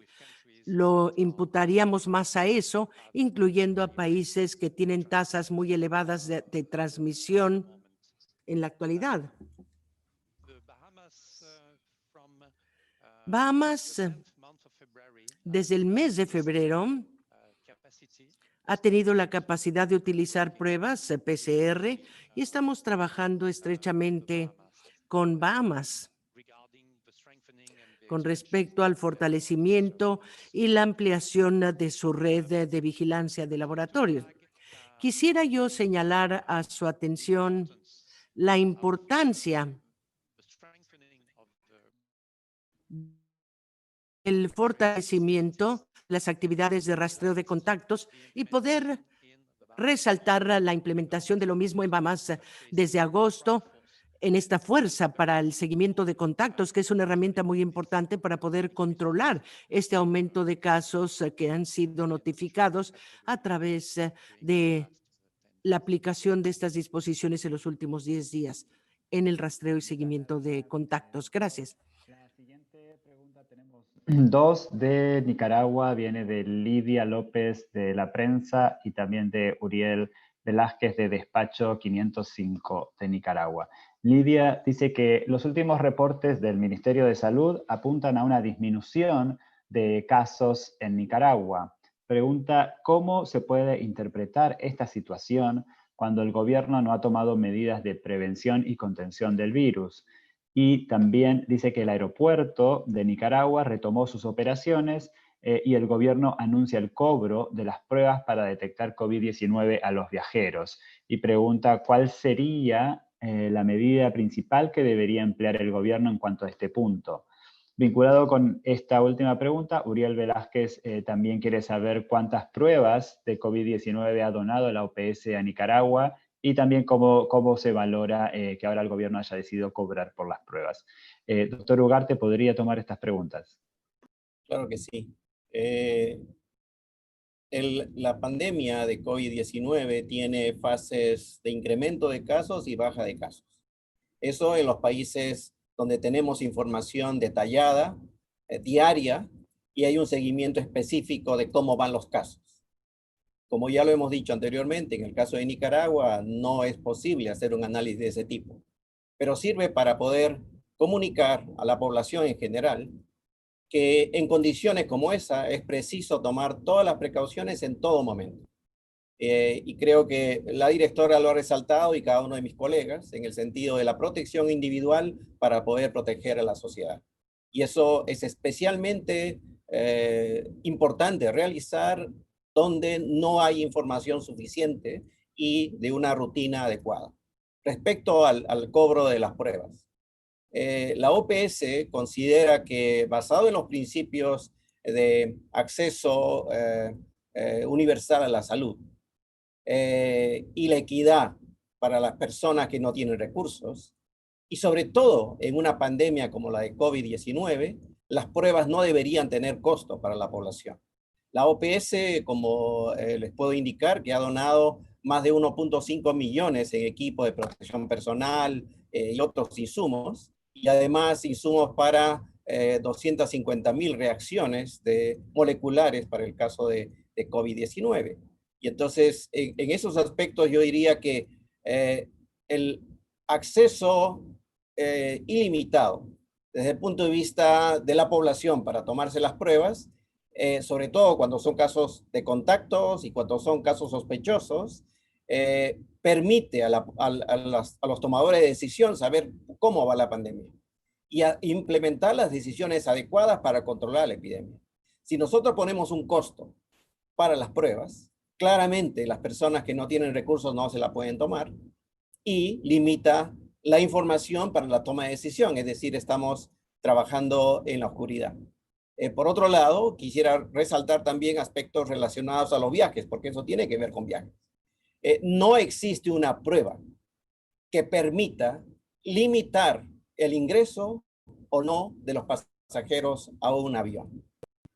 Lo imputaríamos más a eso, incluyendo a países que tienen tasas muy elevadas de transmisión en la actualidad. the Bahamas from Bahamas, the 10th month of February desde el mes de febrero, capacity ha tenido la capacidad de utilizar pruebas PCR y estamos trabajando estrechamente con Bahamas regarding the strengthening and the con respecto al fortalecimiento y la ampliación de su red de vigilancia de laboratorios. Quisiera yo señalar a su atención la importancia the strengthening of del fortalecimiento, las actividades de rastreo de contactos y poder resaltar la implementación de lo mismo en Bahamas desde agosto en esta fuerza para el seguimiento de contactos, que es una herramienta muy importante para poder controlar este aumento de casos que han sido notificados a través de la aplicación de estas disposiciones en los últimos 10 días en el rastreo y seguimiento de contactos. Gracias. La siguiente pregunta tenemos dos de Nicaragua, viene de Lidia López de La Prensa y también de Uriel Velázquez de Despacho 505 de Nicaragua. Lidia dice que los últimos reportes del Ministerio de Salud apuntan a una disminución de casos en Nicaragua. Pregunta, ¿cómo se puede interpretar esta situación cuando el gobierno no ha tomado medidas de prevención y contención del virus? Y también dice que el aeropuerto de Nicaragua retomó sus operaciones y el gobierno anuncia el cobro de las pruebas para detectar COVID-19 a los viajeros. Y pregunta cuál sería la medida principal que debería emplear el gobierno en cuanto a este punto. Vinculado con esta última pregunta, Uriel Velázquez también quiere saber cuántas pruebas de COVID-19 ha donado la OPS a Nicaragua y también cómo se valora que ahora el gobierno haya decidido cobrar por las pruebas. Doctor Ugarte, ¿podría tomar estas preguntas? Claro que sí. La pandemia de COVID-19 tiene fases de incremento de casos y baja de casos. Eso en los países donde tenemos información detallada, diaria, y hay un seguimiento específico de cómo van los casos. Como ya lo hemos dicho anteriormente, en el caso de Nicaragua no es posible hacer un análisis de ese tipo, pero sirve para poder comunicar a la población en general que en condiciones como esa es preciso tomar todas las precauciones en todo momento. Y creo que la directora lo ha resaltado y cada uno de mis colegas en el sentido de la protección individual para poder proteger a la sociedad. Y eso es especialmente importante realizar donde no hay información suficiente y de una rutina adecuada. Respecto al cobro de las pruebas, la OPS considera que basado en los principios de acceso universal a la salud, y la equidad para las personas que no tienen recursos. Y sobre todo, en una pandemia como la de COVID-19, las pruebas no deberían tener costo para la población. La OPS, como les puedo indicar, que ha donado más de 1.5 millones en equipo de protección personal y otros insumos, y además insumos para 250.000 reacciones moleculares para el caso de COVID-19. Y entonces, en esos aspectos yo diría que el acceso ilimitado desde el punto de vista de la población para tomarse las pruebas, sobre todo cuando son casos de contactos y cuando son casos sospechosos, permite a los tomadores de decisión saber cómo va la pandemia y implementar las decisiones adecuadas para controlar la epidemia. Si nosotros ponemos un costo para las pruebas, claramente las personas que no tienen recursos no se la pueden tomar y limita la información para la toma de decisión, es decir, estamos trabajando en la oscuridad. Por otro lado, quisiera resaltar también aspectos relacionados a los viajes, porque eso tiene que ver con viajes. No existe una prueba que permita limitar el ingreso o no de los pasajeros a un avión.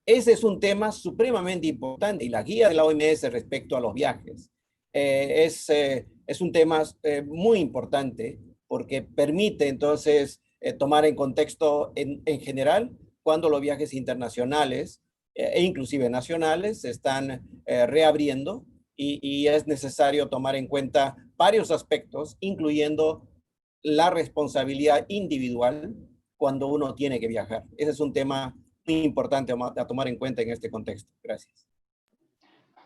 Ese es un tema supremamente importante y la guía de la OMS respecto a los viajes es un tema muy importante porque permite entonces tomar en contexto en general cuando los viajes internacionales e inclusive nacionales se están reabriendo y es necesario tomar en cuenta varios aspectos, incluyendo la responsabilidad individual cuando uno tiene que viajar. Ese es un tema muy importante a tomar en cuenta en este contexto. Gracias.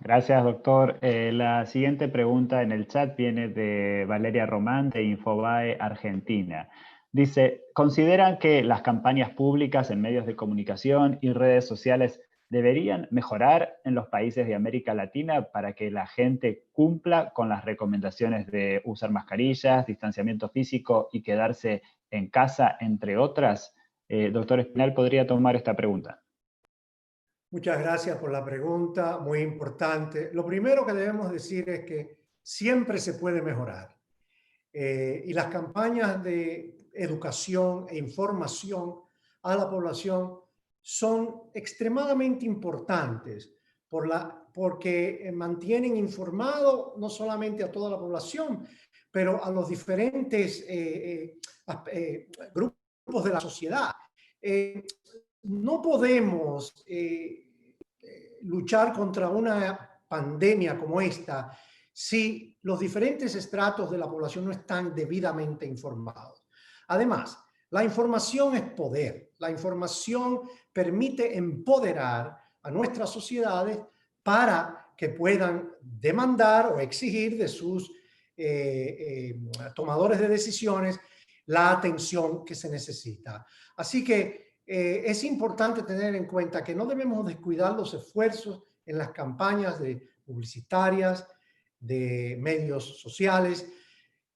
Gracias, doctor. La siguiente pregunta en el chat viene de Valeria Román de Infobae Argentina. Dice, ¿consideran que las campañas públicas en medios de comunicación y redes sociales deberían mejorar en los países de América Latina para que la gente cumpla con las recomendaciones de usar mascarillas, distanciamiento físico y quedarse en casa, entre otras? Doctor Espinal, ¿podría tomar esta pregunta? Muchas gracias por la pregunta, muy importante. Lo primero que debemos decir es que siempre se puede mejorar. Y las campañas de educación e información a la población son extremadamente importantes porque mantienen informado no solamente a toda la población, pero a los diferentes grupos de la sociedad. No podemos luchar contra una pandemia como esta si los diferentes estratos de la población no están debidamente informados. Además, la información es poder. La información permite empoderar a nuestras sociedades para que puedan demandar o exigir de sus tomadores de decisiones la atención que se necesita. Así que es importante tener en cuenta que no debemos descuidar los esfuerzos en las campañas publicitarias, de medios sociales.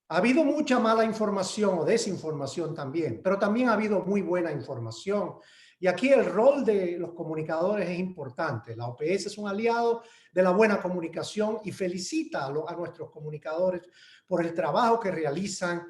Ha habido mucha mala información o desinformación también, pero también ha habido muy buena información. Y aquí el rol de los comunicadores es importante. La OPS es un aliado de la buena comunicación y felicita a nuestros comunicadores por el trabajo que realizan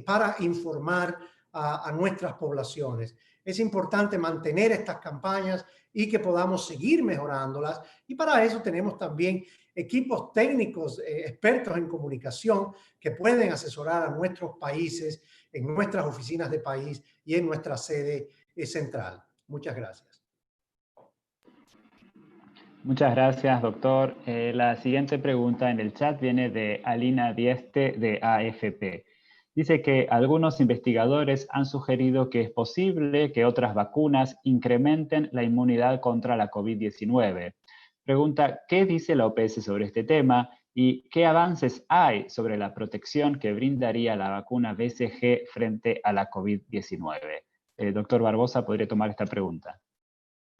para informar a nuestras poblaciones. Es importante mantener estas campañas y que podamos seguir mejorándolas. Y para eso tenemos también equipos técnicos expertos en comunicación que pueden asesorar a nuestros países en nuestras oficinas de país y en nuestra sede central. Muchas gracias. Muchas gracias, doctor. La siguiente pregunta en el chat viene de Alina Dieste de AFP. Dice que algunos investigadores han sugerido que es posible que otras vacunas incrementen la inmunidad contra la COVID-19. Pregunta, ¿qué dice la OPS sobre este tema y qué avances hay sobre la protección que brindaría la vacuna BCG frente a la COVID-19? Doctor Barbosa, ¿podría tomar esta pregunta?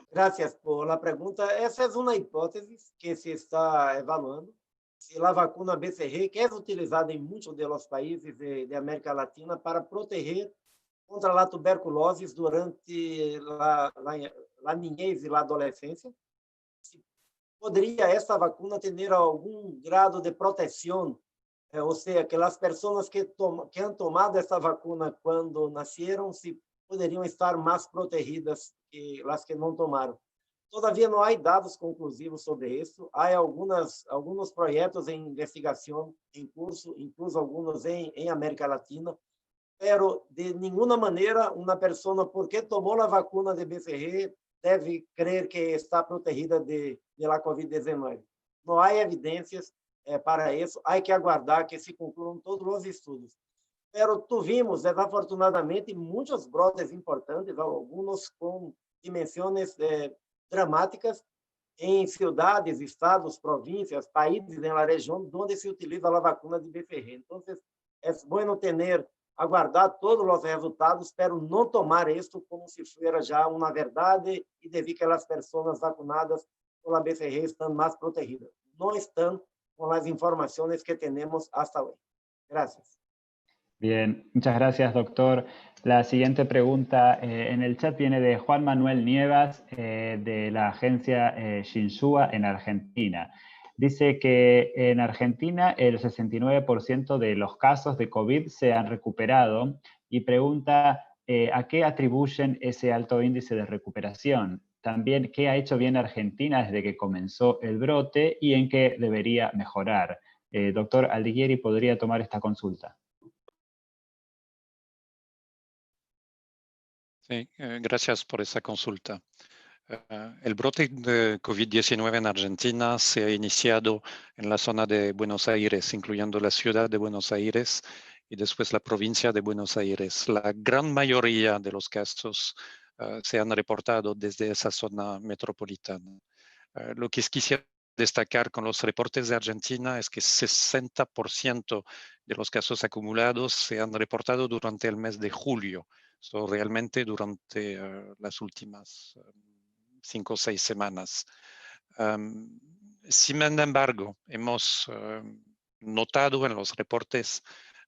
Gracias por la pregunta. Essa é uma hipótese que se está evaluando. Se a vacuna BCG, que é utilizada em muitos dos países de América Latina para proteger contra a tuberculose durante a niñez e a adolescência. ¿podría esta vacuna tener algún grado de protección? O sea, que las personas que han tomado esta vacuna cuando nacieron, si poderiam estar mais protegidas que as que não tomaram. Todavia, não há dados conclusivos sobre isso. Há alguns projetos em investigação em curso, incluso alguns em América Latina, pero de nenhuma maneira uma pessoa, porque tomou a vacuna de BCG, deve crer que está protegida de la COVID-19. Não há evidências para isso. Há que aguardar que se concluam todos os estudos. Pero tuvimos, desafortunadamente, muitos brotes importantes, alguns com dimensões dramáticas em cidades, estados, províncias, países na região onde se utiliza a vacuna de BCG. Então, é bom aguardar todos os resultados, pero não tomar isto como se fosse já uma verdade e devido que as pessoas vacunadas com a BCG estão mais protegidas. Não estão com as informações que temos hasta hoje. Gracias. Bien, muchas gracias, doctor. La siguiente pregunta en el chat viene de Juan Manuel Nievas, de la agencia Shinsua en Argentina. Dice que en Argentina el 69% de los casos de COVID se han recuperado y pregunta a qué atribuyen ese alto índice de recuperación. También, ¿qué ha hecho bien Argentina desde que comenzó el brote y en qué debería mejorar? Doctor Aldiguieri, ¿podría tomar esta consulta? Sí, gracias por esa consulta. El brote de COVID-19 en Argentina se ha iniciado en la zona de Buenos Aires, incluyendo la ciudad de Buenos Aires y después la provincia de Buenos Aires. La gran mayoría de los casos se han reportado desde esa zona metropolitana. Lo que quisiera destacar con los reportes de Argentina es que 60% de los casos acumulados se han reportado durante el mes de julio. Realmente durante las últimas 5 o 6 semanas. Sin embargo, hemos notado en los reportes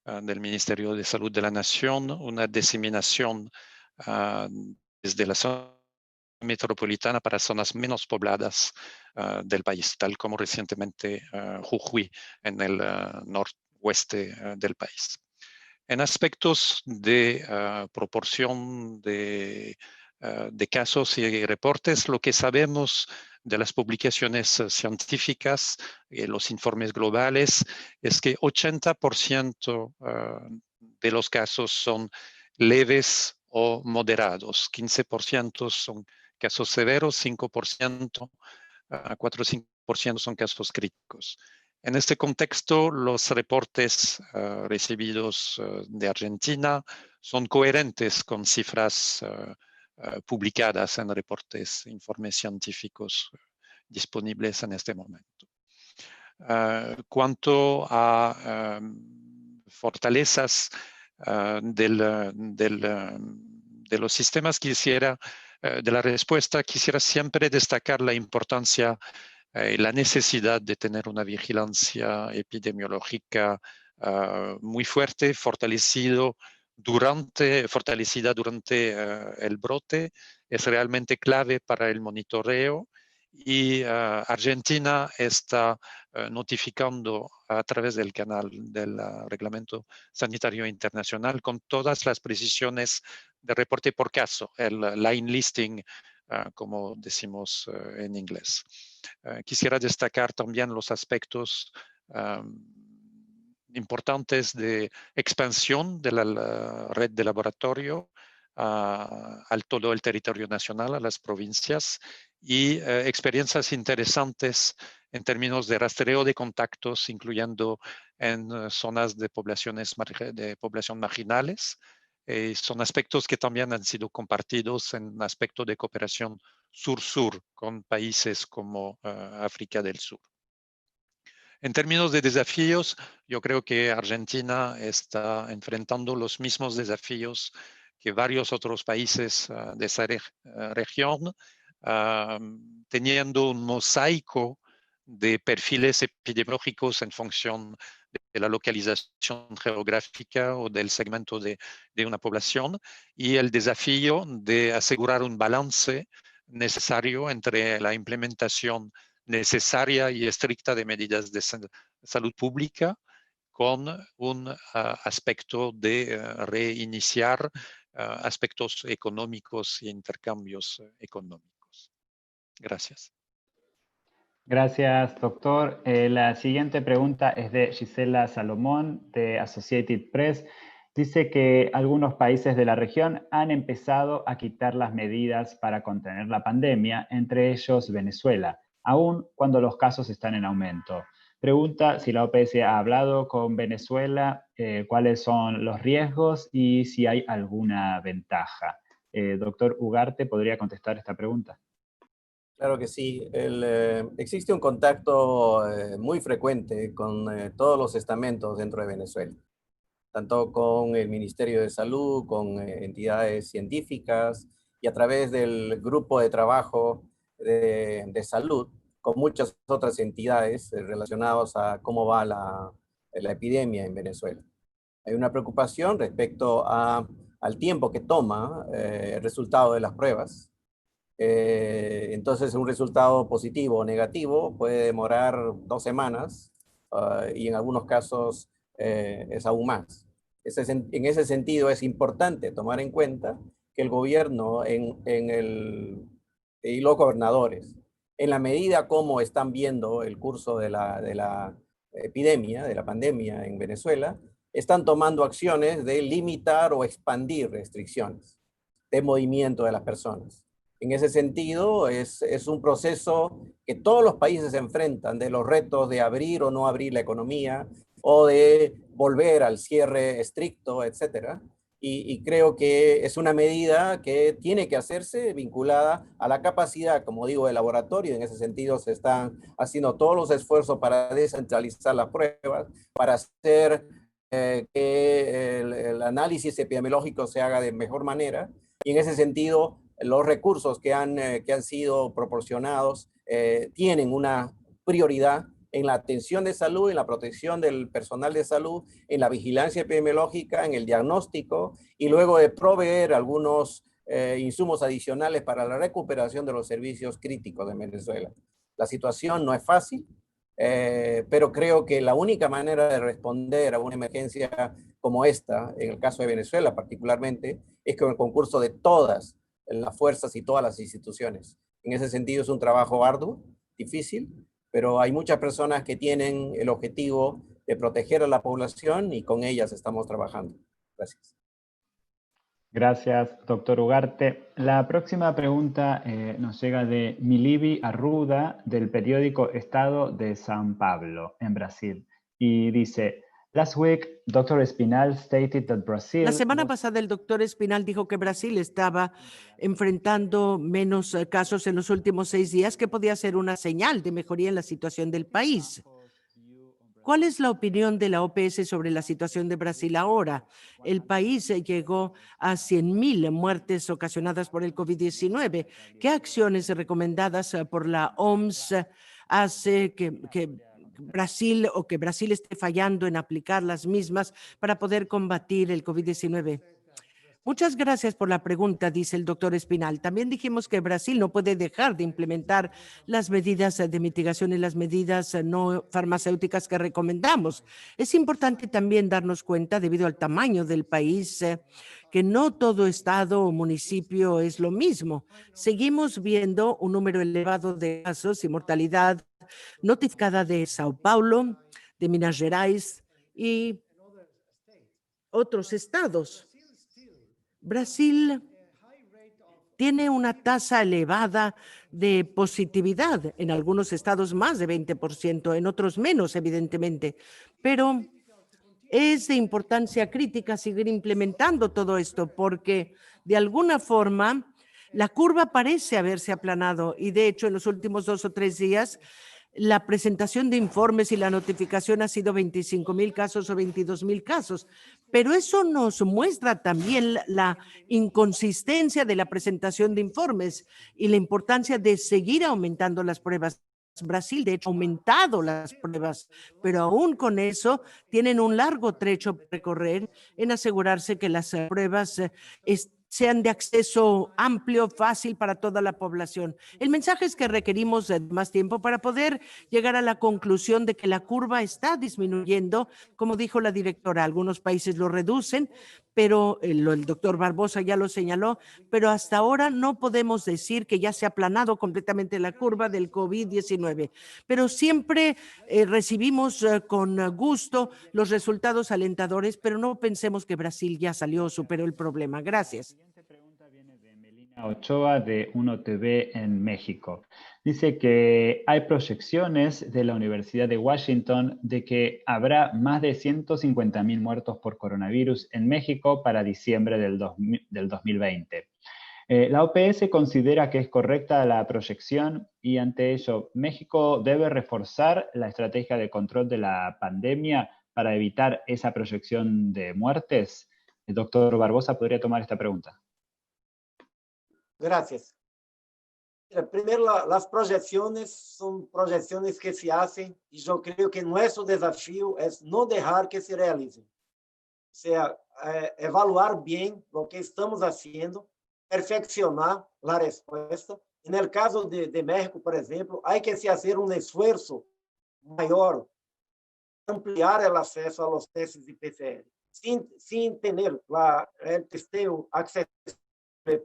del Ministerio de Salud de la Nación una diseminación desde la zona metropolitana para zonas menos pobladas del país, tal como recientemente Jujuy en el noroeste del país. En aspectos de proporción de casos y reportes, lo que sabemos de las publicaciones científicas y los informes globales es que 80% de los casos son leves o moderados, 15% son casos severos, 5%, 4 o 5% son casos críticos. En este contexto, los reportes recibidos de Argentina son coherentes con cifras publicadas en reportes, informes científicos disponibles en este momento. Cuanto a fortalezas de los sistemas, de la respuesta, quisiera siempre destacar la importancia la necesidad de tener una vigilancia epidemiológica muy fuerte, fortalecida durante el brote, es realmente clave para el monitoreo y Argentina está notificando a través del canal del Reglamento Sanitario Internacional con todas las precisiones de reporte por caso, el line listing, como decimos en inglés. Quisiera destacar también los aspectos importantes de expansión de la red de laboratorio al todo el territorio nacional, a las provincias, y experiencias interesantes en términos de rastreo de contactos, incluyendo en zonas de población marginales. Son aspectos que también han sido compartidos en aspecto de cooperación sur-sur con países como África del Sur. En términos de desafíos, yo creo que Argentina está enfrentando los mismos desafíos que varios otros países de esa región, teniendo un mosaico de perfiles epidemiológicos en función de la localización geográfica o del segmento de una población, y el desafío de asegurar un balance necesario entre la implementación necesaria y estricta de medidas de salud pública, con un aspecto de reiniciar aspectos económicos y intercambios económicos. Gracias. Gracias, doctor. La siguiente pregunta es de Gisela Salomón, de Associated Press. Dice que algunos países de la región han empezado a quitar las medidas para contener la pandemia, entre ellos Venezuela, aun cuando los casos están en aumento. Pregunta si la OPS ha hablado con Venezuela, cuáles son los riesgos y si hay alguna ventaja. Doctor Ugarte, ¿podría contestar esta pregunta? Claro que sí. Existe un contacto muy frecuente con todos los estamentos dentro de Venezuela, tanto con el Ministerio de Salud, con entidades científicas y a través del grupo de trabajo de salud, con muchas otras entidades relacionadas a cómo va la epidemia en Venezuela. Hay una preocupación respecto al tiempo que toma el resultado de las pruebas. Entonces, un resultado positivo o negativo puede demorar 2 semanas y en algunos casos es aún más. En ese sentido, es importante tomar en cuenta que el gobierno y los gobernadores, en la medida como están viendo el curso de la epidemia, de la pandemia en Venezuela, están tomando acciones de limitar o expandir restricciones de movimiento de las personas. En ese sentido, es un proceso que todos los países se enfrentan, de los retos de abrir o no abrir la economía, o de volver al cierre estricto, etcétera. Y creo que es una medida que tiene que hacerse vinculada a la capacidad, como digo, del laboratorio. En ese sentido, se están haciendo todos los esfuerzos para descentralizar las pruebas, para hacer que el análisis epidemiológico se haga de mejor manera. Y en ese sentido, los recursos que han sido proporcionados tienen una prioridad en la atención de salud, en la protección del personal de salud, en la vigilancia epidemiológica, en el diagnóstico y luego de proveer algunos insumos adicionales para la recuperación de los servicios críticos de Venezuela. La situación no es fácil, pero creo que la única manera de responder a una emergencia como esta, en el caso de Venezuela particularmente, es con el concurso de todas las fuerzas y todas las instituciones. En ese sentido es un trabajo arduo, difícil, pero hay muchas personas que tienen el objetivo de proteger a la población y con ellas estamos trabajando. Gracias. Gracias, doctor Ugarte. La próxima pregunta nos llega de Milivi Arruda, del periódico Estado de São Paulo, en Brasil. Y dice, last week, Dr. Espinal stated that Brazil... La semana pasada el doctor Espinal dijo que Brasil estaba enfrentando menos casos en los últimos 6 días, que podía ser una señal de mejoría en la situación del país. ¿Cuál es la opinión de la OPS sobre la situación de Brasil ahora? El país llegó a 100.000 muertes ocasionadas por el COVID-19. ¿Qué acciones recomendadas por la OMS hace que Brasil esté fallando en aplicar las mismas para poder combatir el COVID-19? Muchas gracias por la pregunta, dice el doctor Espinal. También dijimos que Brasil no puede dejar de implementar las medidas de mitigación y las medidas no farmacéuticas que recomendamos. Es importante también darnos cuenta, debido al tamaño del país, que no todo estado o municipio es lo mismo. Seguimos viendo un número elevado de casos y mortalidad notificada de Sao Paulo, de Minas Gerais y otros estados. Brasil tiene una tasa elevada de positividad, en algunos estados más de 20%, en otros menos, evidentemente, pero es de importancia crítica seguir implementando todo esto porque de alguna forma la curva parece haberse aplanado y de hecho en los últimos 2 o 3 días la presentación de informes y la notificación ha sido 25.000 casos o 22.000 casos, pero eso nos muestra también la inconsistencia de la presentación de informes y la importancia de seguir aumentando las pruebas. Brasil, de hecho, ha aumentado las pruebas, pero aún con eso tienen un largo trecho por recorrer en asegurarse que las pruebas sean de acceso amplio, fácil para toda la población. El mensaje es que requerimos más tiempo para poder llegar a la conclusión de que la curva está disminuyendo. Como dijo la directora, algunos países lo reducen, pero el doctor Barbosa ya lo señaló, pero hasta ahora no podemos decir que ya se ha aplanado completamente la curva del COVID-19. Pero siempre recibimos con gusto los resultados alentadores, pero no pensemos que Brasil ya salió, superó el problema. Gracias. La siguiente pregunta viene de Melina Ochoa de Uno TV en México. Dice que hay proyecciones de la Universidad de Washington de que habrá más de 150.000 muertos por coronavirus en México para diciembre del 2020. La OPS considera que es correcta la proyección y ante ello, ¿México debe reforzar la estrategia de control de la pandemia para evitar esa proyección de muertes? El doctor Barbosa podría tomar esta pregunta. Gracias. Primero, las proyecciones son proyecciones que se hacen y yo creo que nuestro desafío es no dejar que se realicen. O sea, evaluar bien lo que estamos haciendo, perfeccionar la respuesta. En el caso de México, por ejemplo, hay que hacer un esfuerzo mayor, ampliar el acceso a los testes de PCR. Sin tener el testeo accesible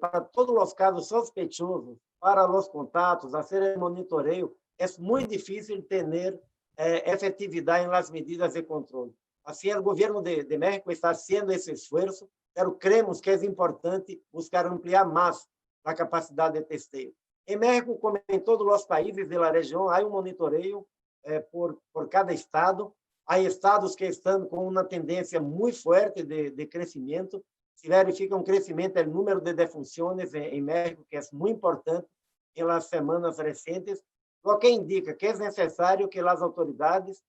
para todos los casos sospechosos, para los contactos, hacer el monitoreo, es muy difícil tener efectividad en las medidas de control. Así, el gobierno de México está haciendo ese esfuerzo, pero creemos que es importante buscar ampliar más la capacidad de testeo. En México, como en todos los países de la región, hay un monitoreo por cada estado. Hay estados que están con una tendencia muy fuerte de crecimiento. Se verifica un crecimiento del número de defunciones en México, que es muy importante en las semanas recientes, lo que indica que es necesario que las autoridades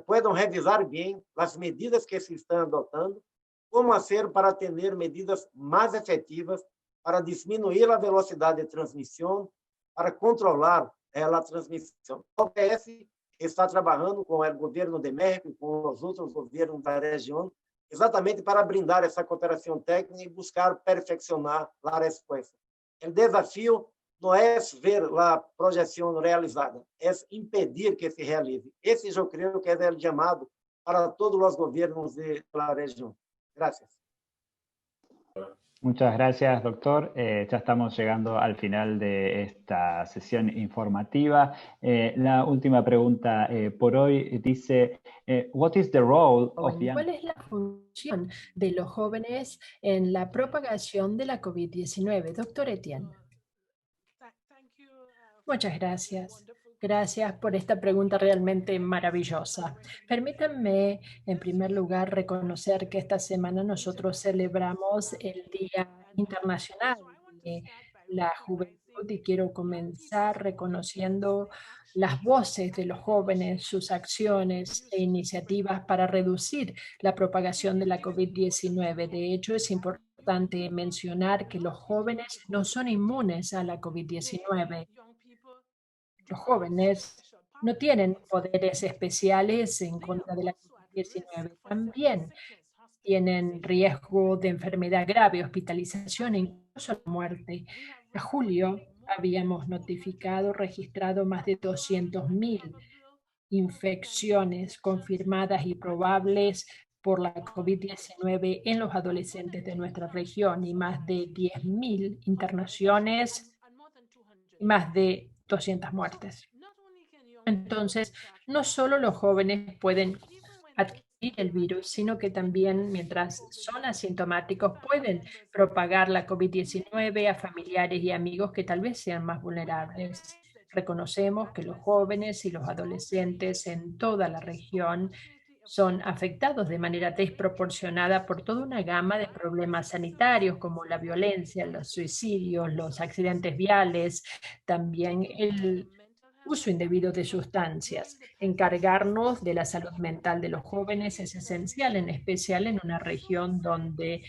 puedan revisar bien las medidas que se están adoptando, cómo hacer para tener medidas más efectivas para disminuir la velocidad de transmisión, para controlar la transmisión. A OPS está trabalhando com o governo de México e com os outros governos da região, exatamente para brindar essa cooperação técnica e buscar perfeccionar a resposta. O desafio não é ver a projeção realizada, é impedir que se realize. Esse eu creio que é o chamado para todos os governos da região. Gracias. Muchas gracias, doctor. Ya estamos llegando al final de esta sesión informativa. La última pregunta por hoy dice, what is the role of young... ¿Cuál es la función de los jóvenes en la propagación de la COVID-19? Doctor Etienne. Muchas gracias. Gracias por esta pregunta realmente maravillosa. Permítanme, en primer lugar, reconocer que esta semana nosotros celebramos el Día Internacional de la Juventud y quiero comenzar reconociendo las voces de los jóvenes, sus acciones e iniciativas para reducir la propagación de la COVID-19. De hecho, es importante mencionar que los jóvenes no son inmunes a la COVID-19. Los jóvenes no tienen poderes especiales en contra de la COVID-19. También tienen riesgo de enfermedad grave, hospitalización e incluso la muerte. En julio habíamos registrado más de 200.000 infecciones confirmadas y probables por la COVID-19 en los adolescentes de nuestra región y más de 10.000 internaciones y más de 200 muertes. Entonces, no solo los jóvenes pueden adquirir el virus, sino que también, mientras son asintomáticos, pueden propagar la COVID-19 a familiares y amigos que tal vez sean más vulnerables. Reconocemos que los jóvenes y los adolescentes en toda la región son afectados de manera desproporcionada por toda una gama de problemas sanitarios como la violencia, los suicidios, los accidentes viales, también el uso indebido de sustancias. Encargarnos de la salud mental de los jóvenes es esencial, en especial en una región donde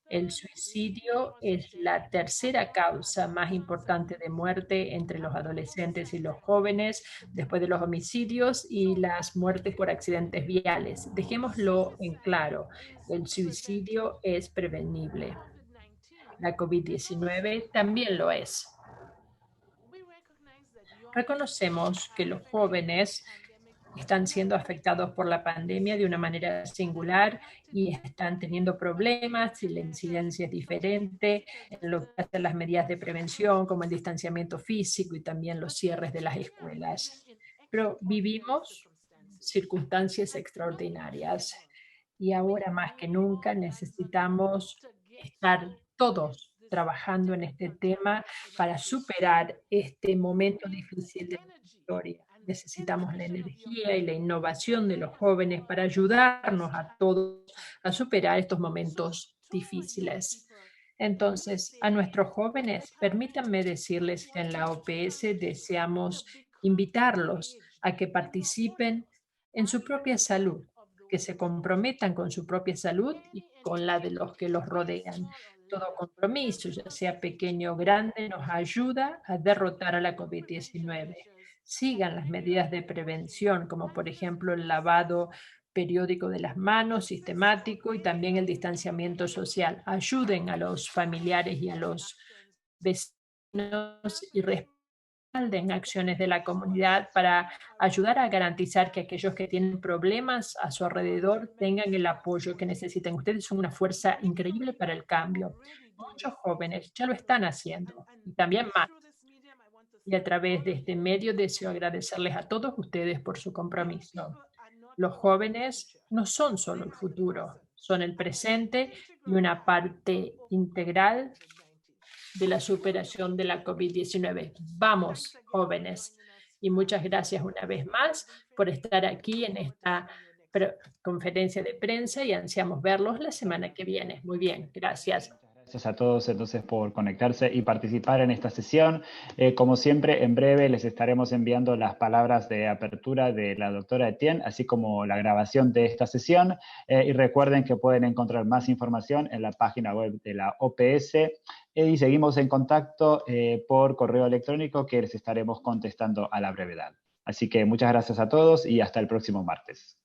el suicidio es la tercera causa más importante de muerte entre los adolescentes y los jóvenes, después de los homicidios y las muertes por accidentes viales. Dejémoslo en claro, el suicidio es prevenible. la COVID-19 también lo es. Reconocemos que los jóvenes están siendo afectados por la pandemia de una manera singular y están teniendo problemas y la incidencia es diferente en lo que hace las medidas de prevención, como el distanciamiento físico y también los cierres de las escuelas. Pero vivimos circunstancias extraordinarias y ahora más que nunca necesitamos estar todos trabajando en este tema para superar este momento difícil de la historia. Necesitamos la energía y la innovación de los jóvenes para ayudarnos a todos a superar estos momentos difíciles. Entonces, a nuestros jóvenes, permítanme decirles que en la OPS deseamos invitarlos a que participen en su propia salud, que se comprometan con su propia salud y con la de los que los rodean. Todo compromiso, ya sea pequeño o grande, nos ayuda a derrotar a la COVID-19. Sigan las medidas de prevención, como por ejemplo el lavado periódico de las manos, sistemático, y también el distanciamiento social. Ayuden a los familiares y a los vecinos y respalden acciones de la comunidad para ayudar a garantizar que aquellos que tienen problemas a su alrededor tengan el apoyo que necesitan. Ustedes son una fuerza increíble para el cambio. Muchos jóvenes ya lo están haciendo y también más. Y a través de este medio deseo agradecerles a todos ustedes por su compromiso. Los jóvenes no son solo el futuro, son el presente y una parte integral de la superación de la COVID-19. Vamos, jóvenes. Y muchas gracias una vez más por estar aquí en esta conferencia de prensa y ansiamos verlos la semana que viene. Muy bien, gracias. Gracias a todos entonces por conectarse y participar en esta sesión. Como siempre, en breve les estaremos enviando las palabras de apertura de la doctora Etienne, así como la grabación de esta sesión. Y recuerden que pueden encontrar más información en la página web de la OPS. Y seguimos en contacto por correo electrónico que les estaremos contestando a la brevedad. Así que muchas gracias a todos y hasta el próximo martes.